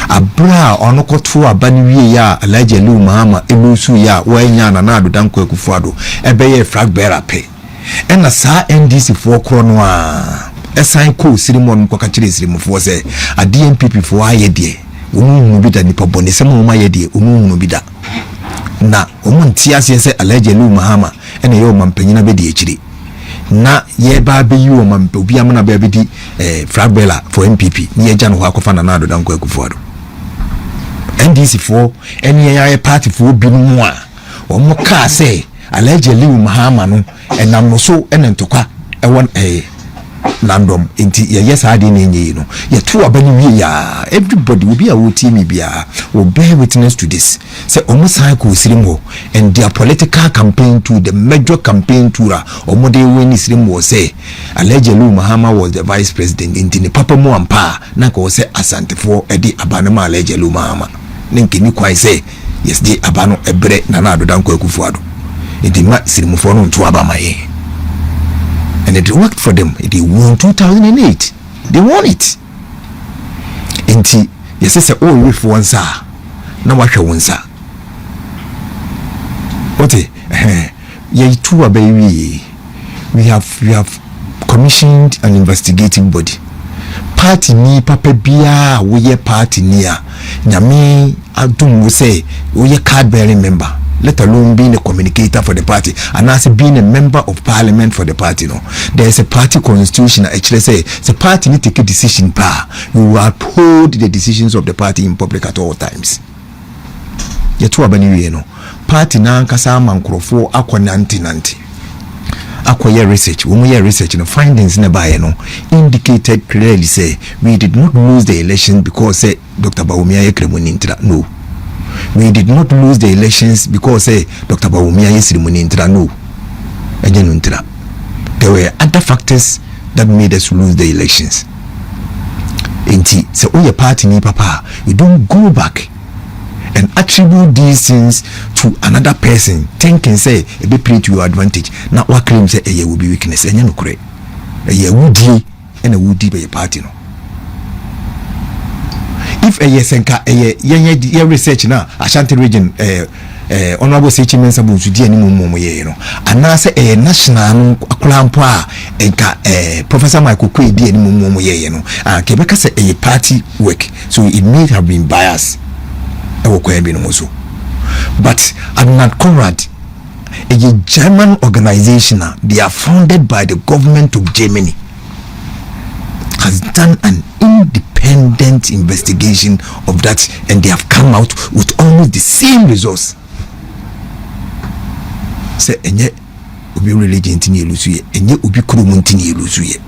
abra onokoto aba ni wie ya Alhaji Mahama elusu ya wanya na adodanko akufuado ebe ye flag bearer pe ena sa NDC for krono a esan ko ceremony ko ka kire ceremony for say a DNPP for ayede omunhu bi da nipa bone se mo ma yede omunhu bi da na omunti ase se Alhaji Mahama ena ye o mampanyina be de akire na ye ba be yi o mampa obi amana ba be di flag bearer for MPP ni ye jano akofa na adodanko akufuado NDC for eni ya party for bi mu a omo ka say Alhaji Mahama no enam no so enentokwa ewon landom inti yes ade na enye no ye to abani wi ya everybody will be a team bia will bear witness to this say omo sai ko sirim and their political campaign to the major campaign tour omo dey win sirim was say Alhaji Mahama was the vice president inti ne papa mu ampa na ko say Ashanti for edi abanama Alhaji Mahama ninki ni kwai say yes di abano ebre na na adodanko akufuado edi ma sirim for no to abamaye. And it worked for them. They won 2008. They won it. Inti Yes, say oh with one sa na wahwe one sa. Ote ye two baby we have commissioned an investigative body. Party ni papa bia wo ye party ni a nyame adum wo say wo ye card bearing member, let alone being a communicator for the party and as being a member of parliament for the party. No, there is a party constitution actually say the party need to take a decision power. You will uphold the decisions of the party in public at all times. Yetu abani no party na nkasa mankrofo akwananti akoye research research no findings na bae no indicated clearly say we did not lose the election because say Dr. Bawumia yekremuni intra. No, we did not lose the elections because say Dr. Bawumia yesrimuni intra. No, agenu intra. There were other factors that made us lose the elections. Inti say oye party ni papa, you don't go back and attribute these things to another person thinking say it be play to your advantage. Now what claim say a will be weakness and no correct a woody and a woody by a party. No, if a yesenka a research now Ashanti region honorable Chieftaincy to di any mumu ye no and now say a national akulampa enka Professor Michael Kwe di any mumu ye no and Quebec say a party work, so it may have been biased. But Adnan Conrad, a German organization, they are founded by the government of Germany, has done an independent investigation of that, and they have come out with almost the same results. Say, and yet, ubi religion tini elusuye, and yet ubi kurumun elusuye.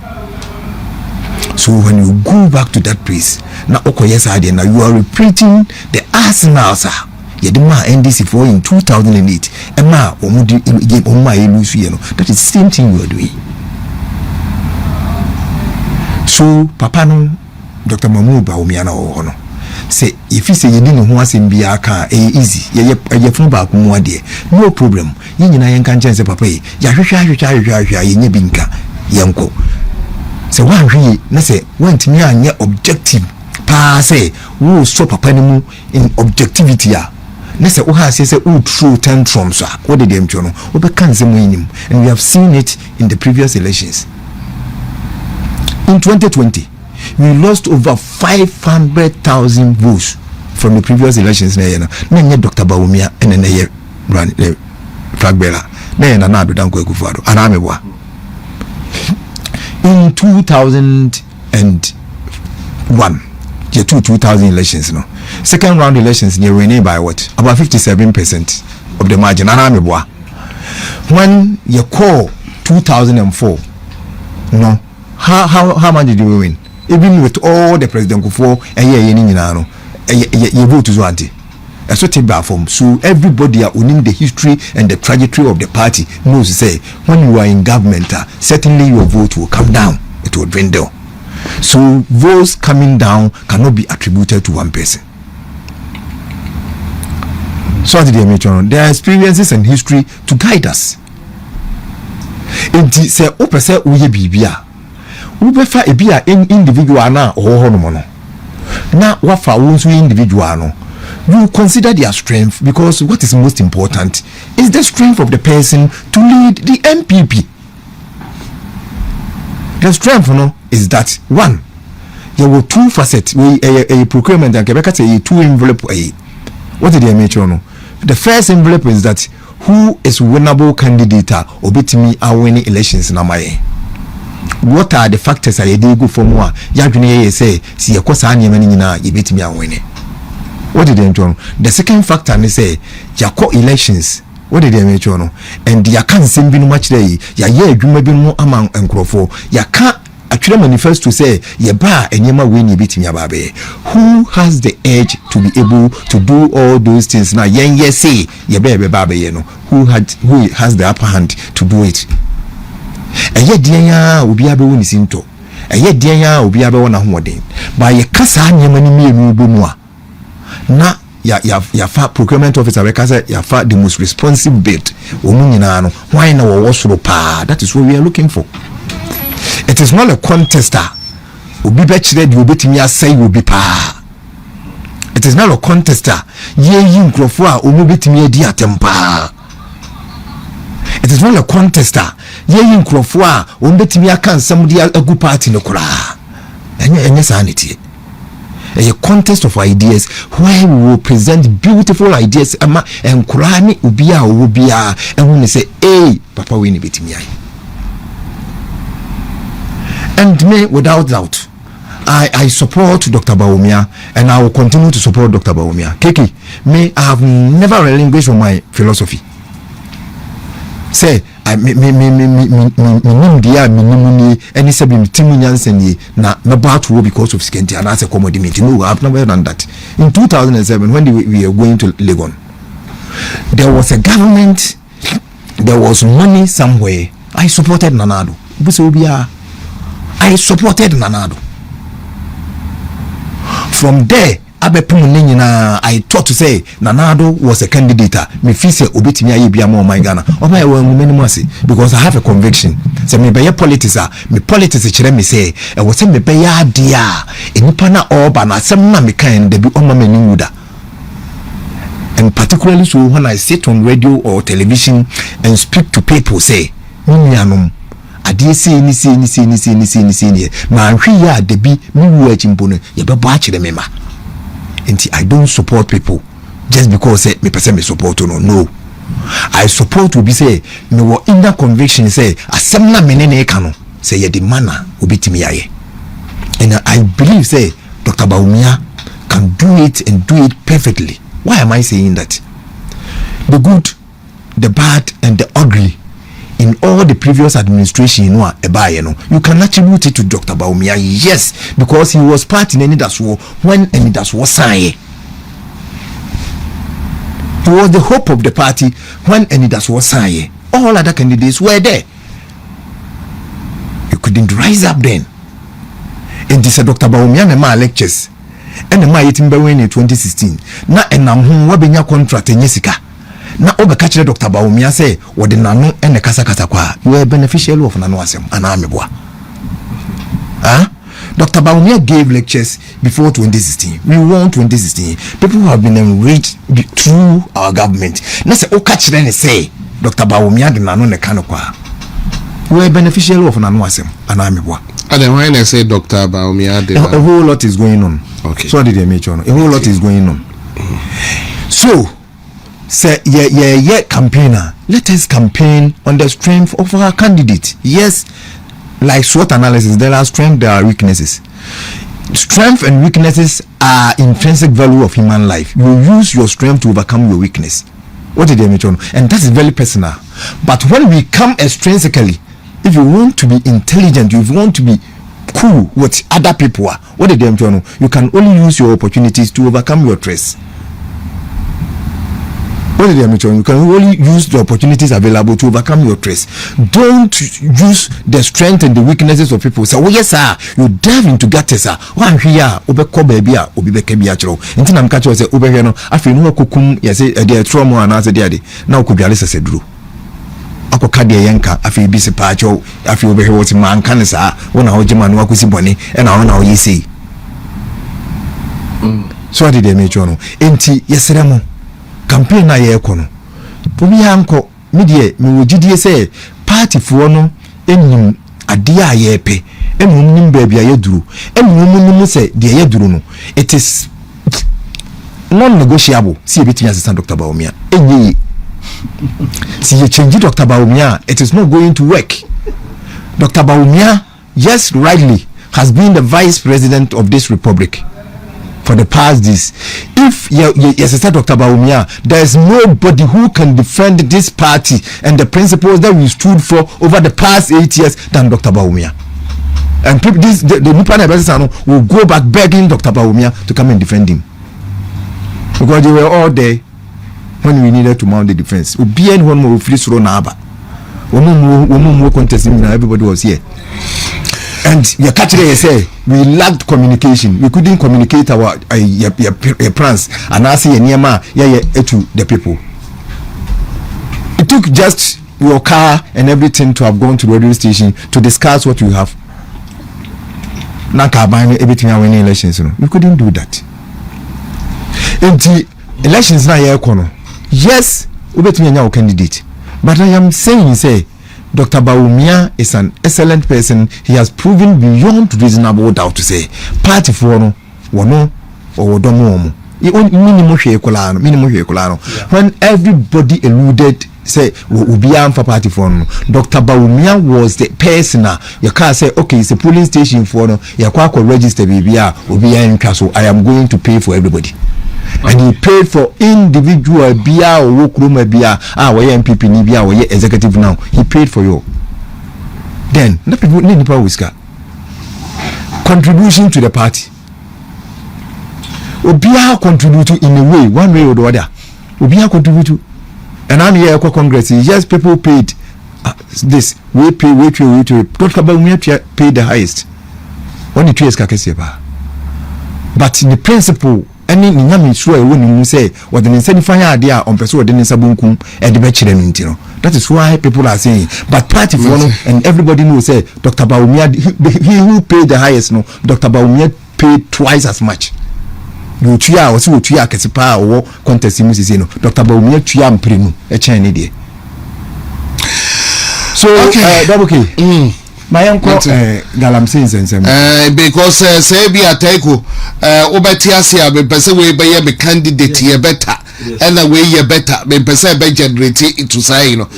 So when you go back to that place, now you are repeating the arsenal, sir. Yedima NDC for in 2008. Emma omudi oma elusu. That is the same thing you are doing. So Papa no Dr. Bawumia na ohono. Say if you say you didn't want to be easy, ye phone back mu ade. No problem. Yin nyina yen kan chance papa yi. Ya hwehwa yen binka yenko. Say one hwe na say want me anya objective pa say wo so papa ni mu in objectivity a na say wo ha say wo true tantrums a what did them no wo be kan say mu enim, and we have seen it in the previous elections. In 2020 we lost over 500,000 votes from the previous elections. Na Dr. Bawumia and na ye run flag bearer na na do danko ekufado anamebwa. In 2001, the 2000 elections, no, second round elections, they were by what? About 57% of the margin. When you call 2004, no, how much did you win? Even with all the president before a year, you vote to Zwanti. That's what take back from. So everybody are owning the history and the trajectory of the party knows to say when you are in government, certainly your vote will come down. It will dwindle. So votes coming down cannot be attributed to one person. So there are experiences and history to guide us. It say open say uye bibia. Ubefa ebia individual na ohono na wafa wonso individual no. You consider their strength, because what is most important is the strength of the person to lead the MPP. The strength, is that one, there were two facets. A procurement and Quebec say two envelope. What did they make? The first envelope is that who is winnable candidate or beat me are winning elections in Amaye. What are the factors I did go for more? Yaguni say, see a course I you beat me and winning. What did they do? The second factor they say, Jako elections. What did they make? And ya can't seem be much day. Ya you may be more among and crofo. Ya can't actually manifest to say, ya bar and yama win you beat me ababe. Who has the edge to be able to do all those things now? Yen ye say, ya baby babe, who has the upper hand to do it? And yet, dear, will be able to listen to. And yet, dear, will be able to by a casa yamani me more. Na ya procurement officer because ya fa the most responsive bit omunyina why na wo soro pa. That is what we are looking for. It is not a contester obi be chire de obetimi asai obi pa. It is not a contester. Ye nkrofo a omo betimi adi atempa. It is not a contester. Ye nkrofo a omo betimi aka nsam di agu party no kura. Enye sanity. A contest of ideas where we will present beautiful ideas ama enkura ni ubia obia and we say hey papa we ni betimi ai. And me without doubt I support Dr. Bawumia and I will continue to support Dr. Bawumia. Keki, me I have never relinquished on my philosophy. Say I me dia minimuni any sabi timu nyanseni na about wo because of scanty and as a commodity. No, I have never done that. In 2007 when we were going to Legon, there was a government, there was money somewhere. I supported Nanado. I supported Nanado. From there, I thought to say Nanado was a candidate. Me feel say obetimi aye bia mo my Ghana. O my wan many mercy because I have a conviction. Say me be politics me politics kire me say e wo say me be ya dia enipa na oba na asem na me kan de bi o ma mani wuda. And particularly so when I sit on radio or television and speak to people say nuanum ade say ni ma hwe ya de bi mi wu achimpo no ye be bo a kire me ma. I don't support people just because me person me support no. I support will be say me wo inner conviction say asem na me ne ka no say ye the manner obitimi aye. And I believe say Dr. Bawumia can do it and do it perfectly. Why am I saying that? The good, the bad and the ugly in all the previous administration you can attribute it to Dr. Bawumia, yes, because he was part in any that's war when any that's war sign. He was the hope of the party when any that's war sign. All other candidates were there. You couldn't rise up then. And this Dr. Bawumia and my lectures and my 2016 na enam ho wabenya contract enyesika na obeka kire Dr. Bawumia say wode nano ene kasa kwa you are beneficial of nano asem ana ameboa. Dr. Bawumia gave lectures before 2016. We won 2016. People who have been enriched through our government. Na say oka kire ne say Dr. Bawumia de nano ne kano kwa you are beneficial of nano asem ana ameboa. And then when I say Dr. Bawumia, a whole lot is going on. Okay. So did they make sure? A whole lot is going on. So, say yeah, campaigner. Let us campaign on the strength of our candidate. Yes, like SWOT analysis, there are strengths, there are weaknesses. Strength and weaknesses are intrinsic value of human life. You use your strength to overcome your weakness. What did they make sure? And that is very personal. But when we come extrinsically, if you want to be intelligent, if you want to be cool what other people are, what did they do? You can only use your opportunities to overcome your threats. What did they do? You can only use the opportunities available to overcome your threats. Don't use the strength and the weaknesses of people. So, oh yes, sir, you dive into gutters, sir. One here, obeko baby, obibeke biachro. Until I'm catching say, over here, no, I feel no kukum, yes, a trauma and answer the now could be a list drew. Ako kade yanka afi bi se paacho afi obehe woti man kan sa wona hojema no akusi boni e na wona oyisi so ade de mecho no enti yesremo campaign na ye ko no obi yanko me de me wogidie se party fo no enim ade a ye pe enum nim ba bia ye duru enum nim se de ye duru no it is non negotiable si ebetimi assistant Dr. Bawumia enyi. See, you change Dr. Bawumia, it is not going to work. Dr. Bawumia, yes, rightly, has been the vice president of this republic for the past this. If yes, Dr. Bawumia, there is nobody who can defend this party and the principles that we stood for over the past 8 years than Dr. Bawumia. And the Nupana will go back begging Dr. Bawumia to come and defend him. Because they were all there when we needed to mount the defense. Obi and one more free throw na aba. One more contest, everybody was here. And your catcher say we lacked communication. We couldn't communicate our plans and I say Niama to the people. It took just your car and everything to have gone to the radio station to discuss what you have. Naka buying everything I win elections. We couldn't do that. enti elections na ye kono yes obetumi anya candidate but I am saying say Dr. Bawumia is an excellent person. He has proven beyond reasonable doubt to say party for no wono or domo minimum ekolano when everybody eluded say ubia for party for no Dr. Bawumia was the person you can say okay it's a polling station for no you can register bibia ubia in so I am going to pay for everybody. And he paid for individual bia or work room bia we MPP ni bia we executive now he paid for you. Then not people need the whisker contribution to the party obia contribute in a way one way or the other obia contribute and I'm here for Congress yes people paid this we pay Dr. Bawumia paid the highest when the 2 years kakesieba but in the principle any nyame so e woni mu say what the insani fanya ade a on person wode nsa bonkum e de be kire no ntino that is why people are saying but party for no and everybody knows say Dr. Bawumia he who paid the highest no Dr. Bawumia paid twice as much you tua o se o tua kesipa o contest mu sisi no Dr. Bawumia tua mprenu e chen ne de so okay. Double key my uncle galamsey nsensem because say be ateko obeti asia be person we be be candidate ye better and the way ye better be person be generate into say you know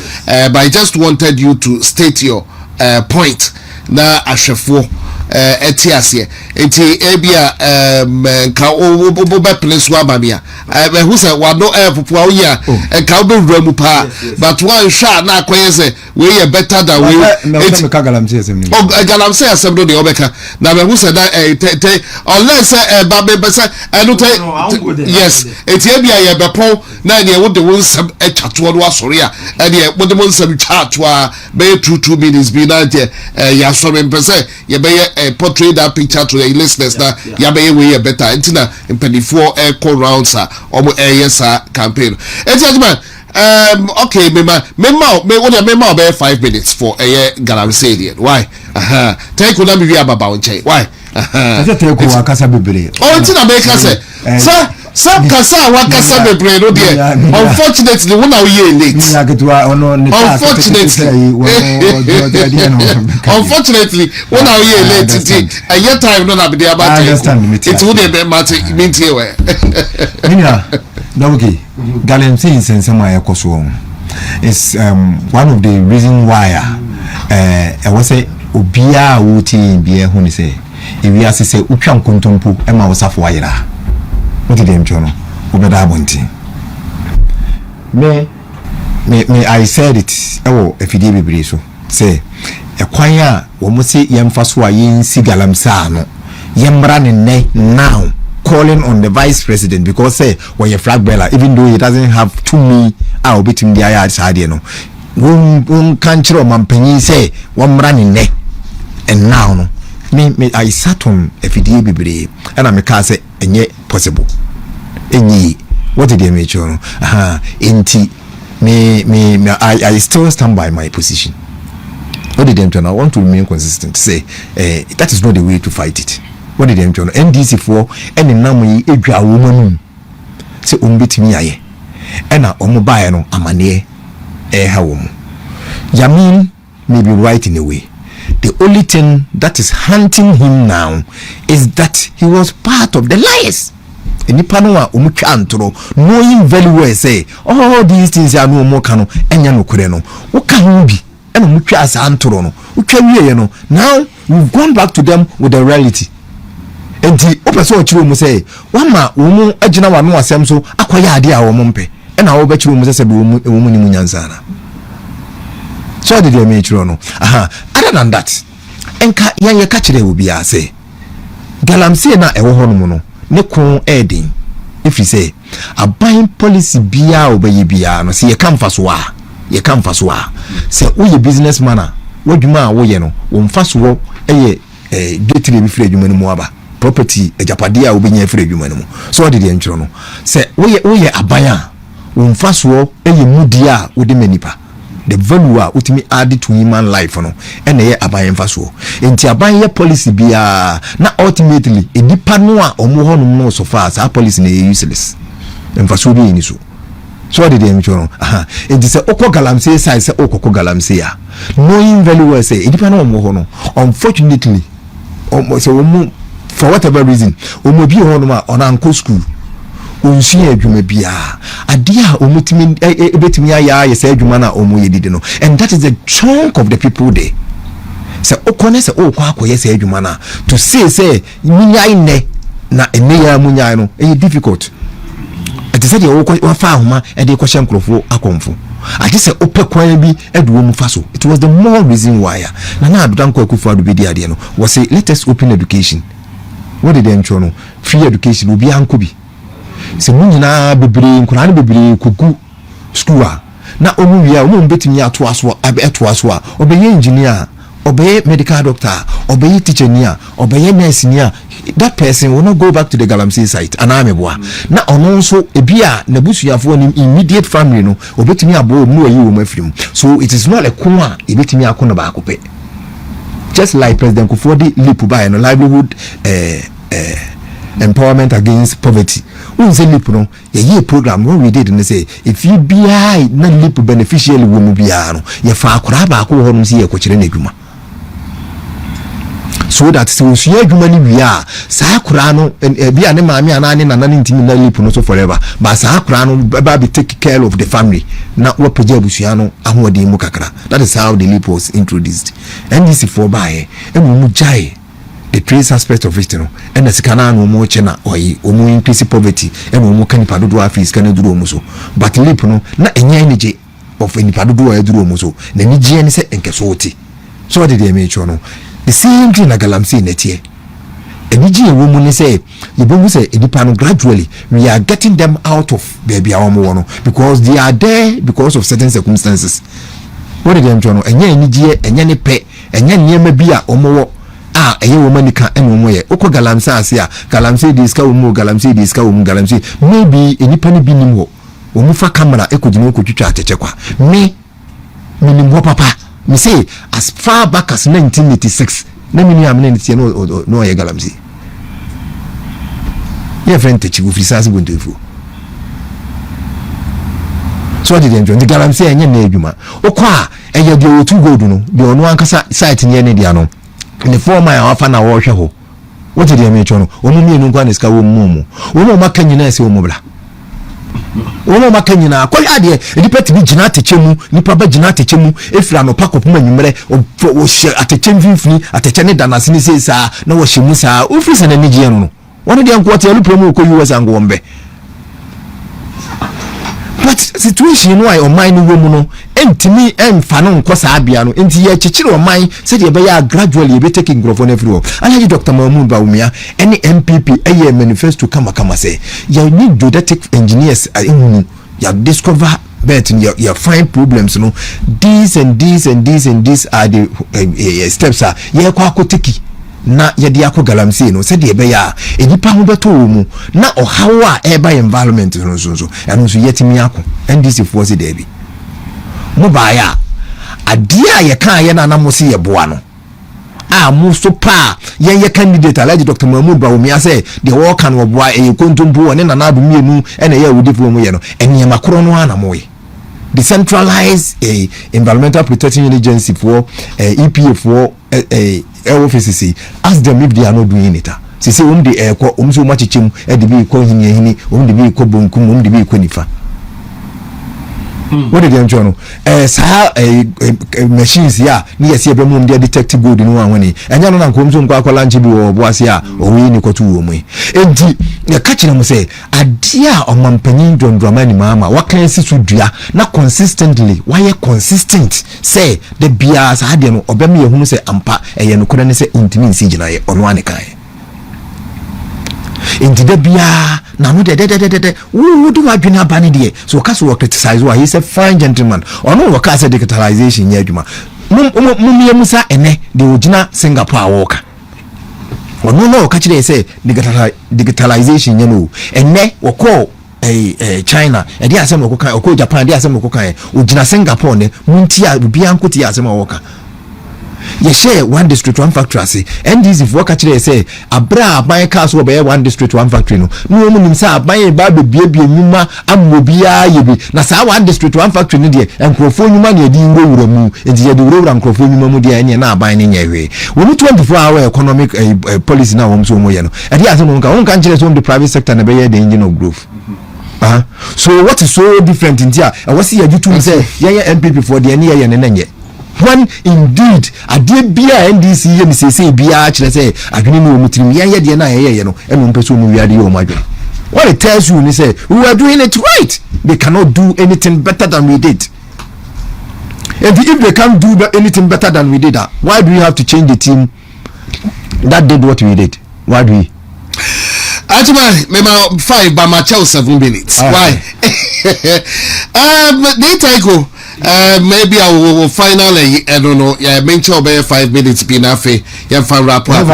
but I just wanted you to state your point na ahwefo etiasie enti ebia ka obo be place wa mamia who say wa no popo oya ka obo wura mu pa but one sha na akoye say we ye better than we eti ka galamsey asem ni galamsey asem do de obeka na be who say that unless ba be say yes eti ebia ye bepon na ne wo de won sam atwato no asori a ne wo de won sam twato a be 2 minutes be na ya so me pese ye be portray that picture to the listeners that ya be we better until impedifo echo rounds omo yes campaign man okay me be 5 minutes for galamsey why take una me about unche why take ko akasa bebere oh until na make say some kasa wakasa bebre no there unfortunately when are we late unfortunately when are we late a year time no na be there about it would be matter mean here Nina Dogi galamsey nsensem ayekoso is one of the reason why I was say obia wuti bia hu ni say ewi asese utwa nkontompo e ma wosafo wayira what did them jono obeda bonti me I said it efidie bebre so say ekwan a wo mo se yemfa so a yensi galamsey no yemra ne now calling on the vice president because say when you flag beller even though he doesn't have to me obetim dia ya sade no won kan kire o mampanyi say womra ne and now no me I sat on efidie bebre and I can say enye possible enyi what did they make sure enti me I still stand by my position. What did them turn? I want to remain consistent say that is not the way to fight it. What did them turn? NDC for any namu edwa woman say umbitimi aye ena omo bae no amane ha wo mu Yamin may be right in a way. The only thing that is hunting him now is that he was part of the liars. Nipa no a omutwa antoro knowing very well say all these things are no more kano enya no kure no wo ka ho bi ena omutwa asa antoro no utwa wiye no now we've gone back to them with the reality. Enti opeso ochiwo mu say wama wo mu agina wa no asem so akoya ade a wo mu mpe ena wo ba chiwo mu say wo mu ni mu nyansa na so did they make sure no other than that enka ye ka kire obi a say galamsey na ewo ho no ne kon edin if you say aban policy bia obaye bia no say ye kan faso a say wo ye businessman a wadwuma a wo ye no wo mfaso wo getire bi fira adwuma no mu aba property ejapade a obenya fira adwuma no mu so what did they ntro no say wo ye aban a wo mfaso wo mudi a wo de manipa the value a utimi add to human life no ene ye aban mfa so enti aban ye policy bia na ultimately edipa no a omo ho no so far as policy na useless mfa so bi ni so what did they mention aha enti se okọ galamsey side se okọ galamsey a knowing very well say edipa no omo ho no unfortunately so omo for whatever reason omo bi ho no ma ona anko school onsi adwuma bia adia omutimi ebetimi aya yesa adwuma na omo yedidi no and that is the chunk of the people there so okone se okwa akoyesa adwuma na to say munyai ne na eneya munyai no e difficult it is say okwa fa ahoma e de kwhye nkrofo akomfo ati se opekwan bi eduwo mu fa so it was the more reason why na adodan kwa kufu adu bi di ade no was say let us open education. What did they mention? Free education will be ankobi. Se munyina bebre nkura ne bebre kogu school a na omu wi a omu betimi ato aso a obeye engineer obeye medical doctor obeye teacher nia obeye nurse nia that person will not go back to the galamsey site anameboa na ono nso ebia na busuafo ni immediate family no obetimi abo mu ayi wo mafirim so it is not a kuma ebetimi akona ba akope just like President Kufodi lipu by no livelihood empowerment against poverty. We say lip no ye program when we did and say if you be na lip beneficiary wo be no ye fa akora ba ko ho no se ye ko kire na adwuma so that so ye adwuma ni wi a sa akora no bia ne maami ana ne nana ne ntimi na lip no so forever but sa akora no ba be take care of the family na wo pagya busua no ahode mu kakra. That is how the lip was introduced and this for by emu jai the trace aspect of it no and the sikana no mo chena oyi omo increase poverty and omo kanipa dodo afis kana duro omo so but lip no na enya energy of nipa dodo a duro omo so na ni gie ne se enkeso oti so what did they make no the same thing na galamsey netie eniji ewo mu ne say yebomu say nipa no gradually we are getting them out of baby awomo no because they are there because of certain circumstances. What did they make no enya eniji enya ne pe enya niema bi a omo eye woman nika eno ye okọ galamsey ase a galamsey diska wo galamsey diska wo galamsey maybe enipa ne bi nim ho wo mu fa camera ekojina okotwitwa atete kwa me minim ho papa me say as far back as 1986 na mini amene ne tie no ye galamsey ye friend techi wo fisase bontofu so did enjoy the galamsey enye na adwuma okọ a eye de otu gold no de ono ankasa site ne ne dia no the former afa na wo hwe ho what did you make no omu mienu nkwa ne ska wo mumu wo ma kanyina ese wo mubla wo ma kanyina ko ya de edipati bi gina atechemu nipa ba gina atechemu efira no pakopuma nwumre wo hye atechem finfini ateche ne danase ne sesa na wo hye musa ofisa na nigie no woni de nkwote alu promo ko US ango mbe but situation no ai o man no wo no entimi emfa no nkosa abia no enti ye chechire o man se de be ya gradually be taking growth on everywhere. Alhaji Dr. Bawumia any MPP eye manifesto kama say you need geodetic engineers you discover bet you find problems no these and these are the steps are ye kwa akoteki na yedi akọ galamsey no se de be ya enipa ho beto mu na ohawa eba environment no so eno so yetimi akọ ndc force de bi mo baya adia ye kan ye na mo se ye boa no mo so pa ye candidate Alhaji Dr. Bawumia say de wo kan wo boa e kontompo ne na adu mienu ene ye wudifo mu ye no ene makoro no ana mo ye decentralized environmental protection agency for EPA for offices ask them if they are not doing it. Say de ko so much chim e de bi ko hini de bi ko bonkum de bi ko nifa. What did you enjoy? Machines ya ni yesi ebe mu de detective gold no anwani enya no na nkom so nkwa akola nche bi wo boase a owi ni kotu wo mu enti ya kachi na mo say adia omampanyin dondramani mama wakan si so dua na consistently why consistent say the bias ade no obem ye hunu say ampa eye no kora ne say intimi nsi gina ye ono ane kan enti de bia na no de wo do adwena bani de so ka so criticize why he is a fine gentleman ono wo ka say digitalization ye adwuma mumie musa ene de ogina Singapore awoka ono no ka kire say digitalization ye no ene wo ko China e dia asem okokan oko Japan dia asem okokan o gina Singapore ne munti a bia nkoti asem owoka ye share one district one factory ase NDC for catch dey say abra aban cars wo be one district one factory no no mu nim say aban ba be bia nyuma amobia ye bi na sa one district one factory ne de enkrofo nyuma ne di wura mu enti ye de wura enkrofo nyuma mu de ene na aban ne nyewe wo 24 hour economic policy na wo so mo ye no e dey asem won kan kire so the private sector na be ye the engine of growth. So what is so different in here? I was here to say, yeah, MPP for the NEA and Nenye. When indeed, I did be a NDC, and say, be a say, I can know Mutim, yeah, you know, and person we are the Omega. What it tells you, they say, we are doing it right. They cannot do anything better than we did. And if they can't do anything better than we did, why do we have to change the team that did what we did? Why do we? Actually, maybe 5 by my 7 minutes. Why? They take maybe I will finally, I don't know, yeah, mention about 5 minutes being enough. Yeah, fine wrap up.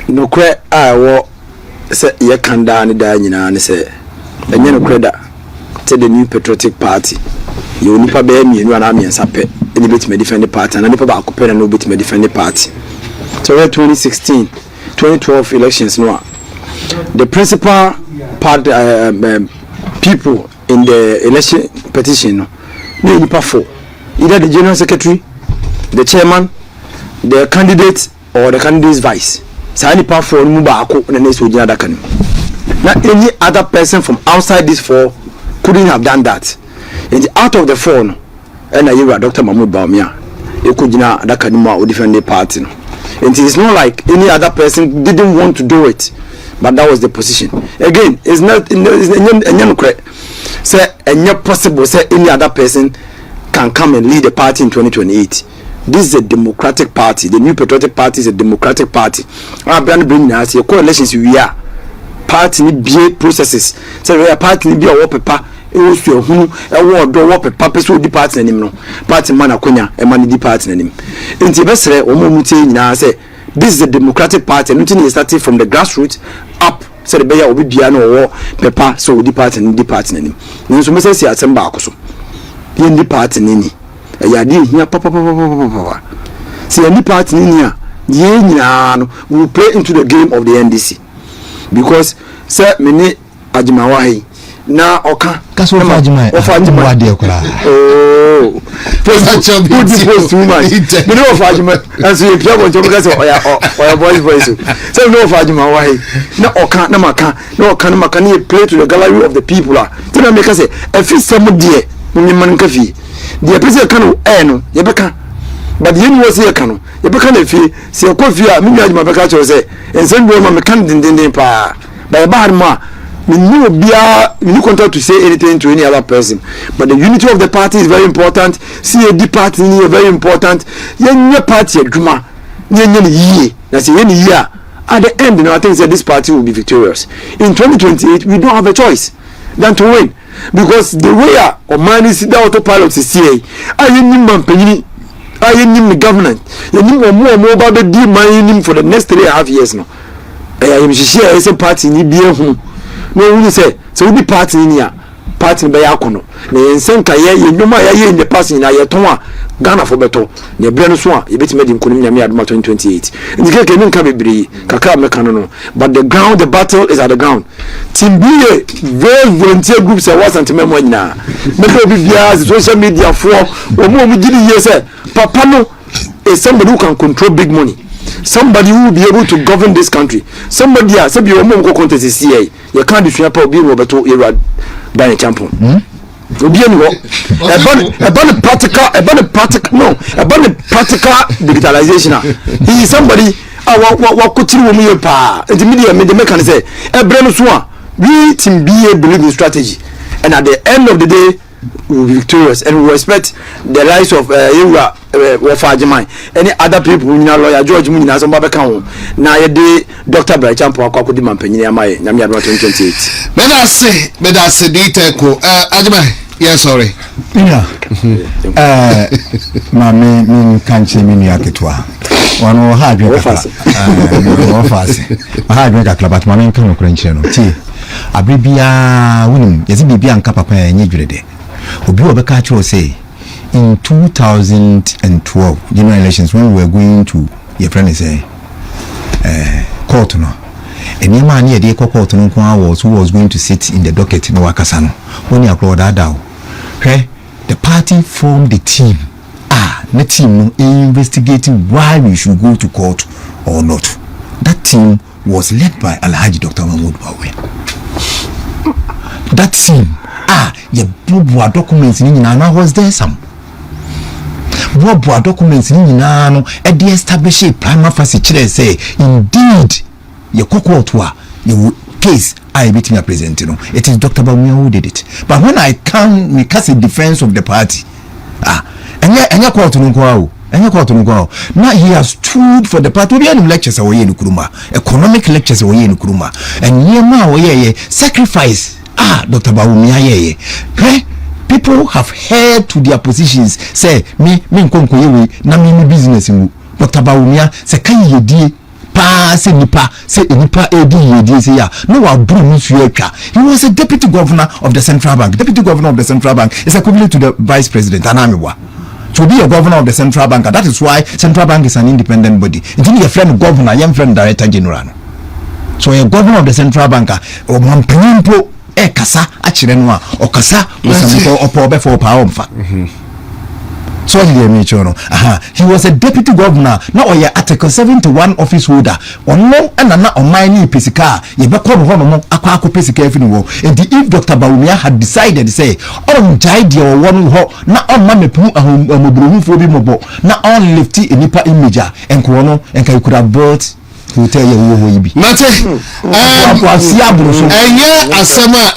No credit, I will say, you can down and say, and you know, credit to the new patriotic party. You will never be me, and I'm in Sape. Any bit may defend the party, and I never back up and no bit may defend the party. So, 2016, 2012 elections, no. The principal part people in the election petition, no, four. Either the general secretary, the chairman, the candidate, or the candidate's vice. So, any part for Mubako and the next would not any other person from outside this four couldn't have done that. And out of the phone, and I hear Dr. Mahmoud Bawumia, you could not that can defend the party. And it's not like any other person didn't want to do it, but that was the position. Again, it's not say and not possible say any other person can come and lead the party in 2028. This is a democratic party. The new patriotic party is a democratic party. Our brand bring us your coalitions we are party ni be processes. So we are party ni be a paper. It was who a word do up a purpose with the party name no party man akonya e man di party name enti besere o mo mutie nyina say this is a democratic party and nothing is starting from the grassroots up say the beya obi bia no wo pepa so di party name nso me say si atem ba akoso ye ndi party ni e ya di hia papa see any party ni a ye nyina no we play into the game of the NDC because say me ni ajimawahi na oka kaso fajima wade okura oh post too much me no fajima as you pia go because oya voice so no fajima why na oka na maka na oka na maka na play to the gallery of the people ah tell me say if some there me man kafi the person kan no ye beka but the university ye kan ye beka na fi se kofi a me nyajima beka cho say ensem do ma me kan dindin pa ba ba ma no be contact to say anything to any other person, but the unity of the party is very important. CAD party is very important. Your party Juma, that's any year. At the end, I think that this party will be victorious. In 2028, we don't have a choice than to win because the way of man is the autopilot is CA. I need government. You need more about the deal money for the next 3.5 years now. I am sure as a party need be home. No, we say so we be party in here. Party by Yakono. The Senka ye nyuma ye in the passing na ye tonwa Ghana for beto. Ne brand so you bet made in Kunim Yami 2028. And the cake can be bebree kaka mekano. But the ground, the battle is at the ground. Team B very volunteer groups are was and memo na. Make be via social media for omo mu gidi ye say papa no is somebody who can control big money. Somebody who will be able to govern this country. Somebody else, say your mom go contest is CA. You can't do share be Roberto era by champion. Obi any work. About the practical digitalization. He is somebody what could you me pa. The media made the mechanic say, "Ebreno so we team BA believe in strategy." And at the end of the day, we will be victorious and we respect the rights of any other people in lawyer George Munina some babeka na ye de Dr. Brachampo akwaku mampanyini amaye nyame adwa 2028 meda se dite ko ajima yes sorry ma me kanche mini aketwa One hard work fast. Hard work but my kan okran kire no. Ti. Abribia wunim, yezi bibia nka papa enye dwede. Obi obeka kire say in 2012 general elections when we were going to your friend say court no. Any man here dey court no was who was going to sit in the docket no wakasa no. When you applaud that down. The party formed the team. The team investigating why we should go to court or not. That team was led by Alhaji Dr. Mahmoud Bawumia. That team, your Bobo documents in Nana was there some. Bobo documents in Nano at the established prima facie say indeed your cocoa your case I beat me presenting. It is Dr. Bawumia who did it. But when I come, we cast a defense of the party. And your court no go. Now he has stood for the party. We have lectures away in Kuruma, economic lectures away in Kuruma, and ye sacrifice. Dr. Bawumia people have held to their positions. Say me nkonkoye na me business mu. Dr. Bawumia say kan ye die pa say nipa edi ye die say ya no wa bru nsu atwa. He was a deputy governor of the central bank. Deputy governor of the central bank is equivalent to the vice president Anamiwa. To be a governor of the central bank, that is why central bank is an independent body. Until your friend governor, your friend director general. So a governor of the central bank, or Mampimpo, Kasa, Achirenwa, or Kasa, or Pobe for power. So he was a deputy governor. Now you at a 71 office holder. On no and on my Pisika, you back on Aquaco Pisika. And if Dr. Bawumia had decided to say, on Jide or one ho, not on Mamma Pum, a mobile for Bimobo, not on Lifty in Nipa Imager and Kuono, and I could have brought. Who tell you who will be? Mate, asama,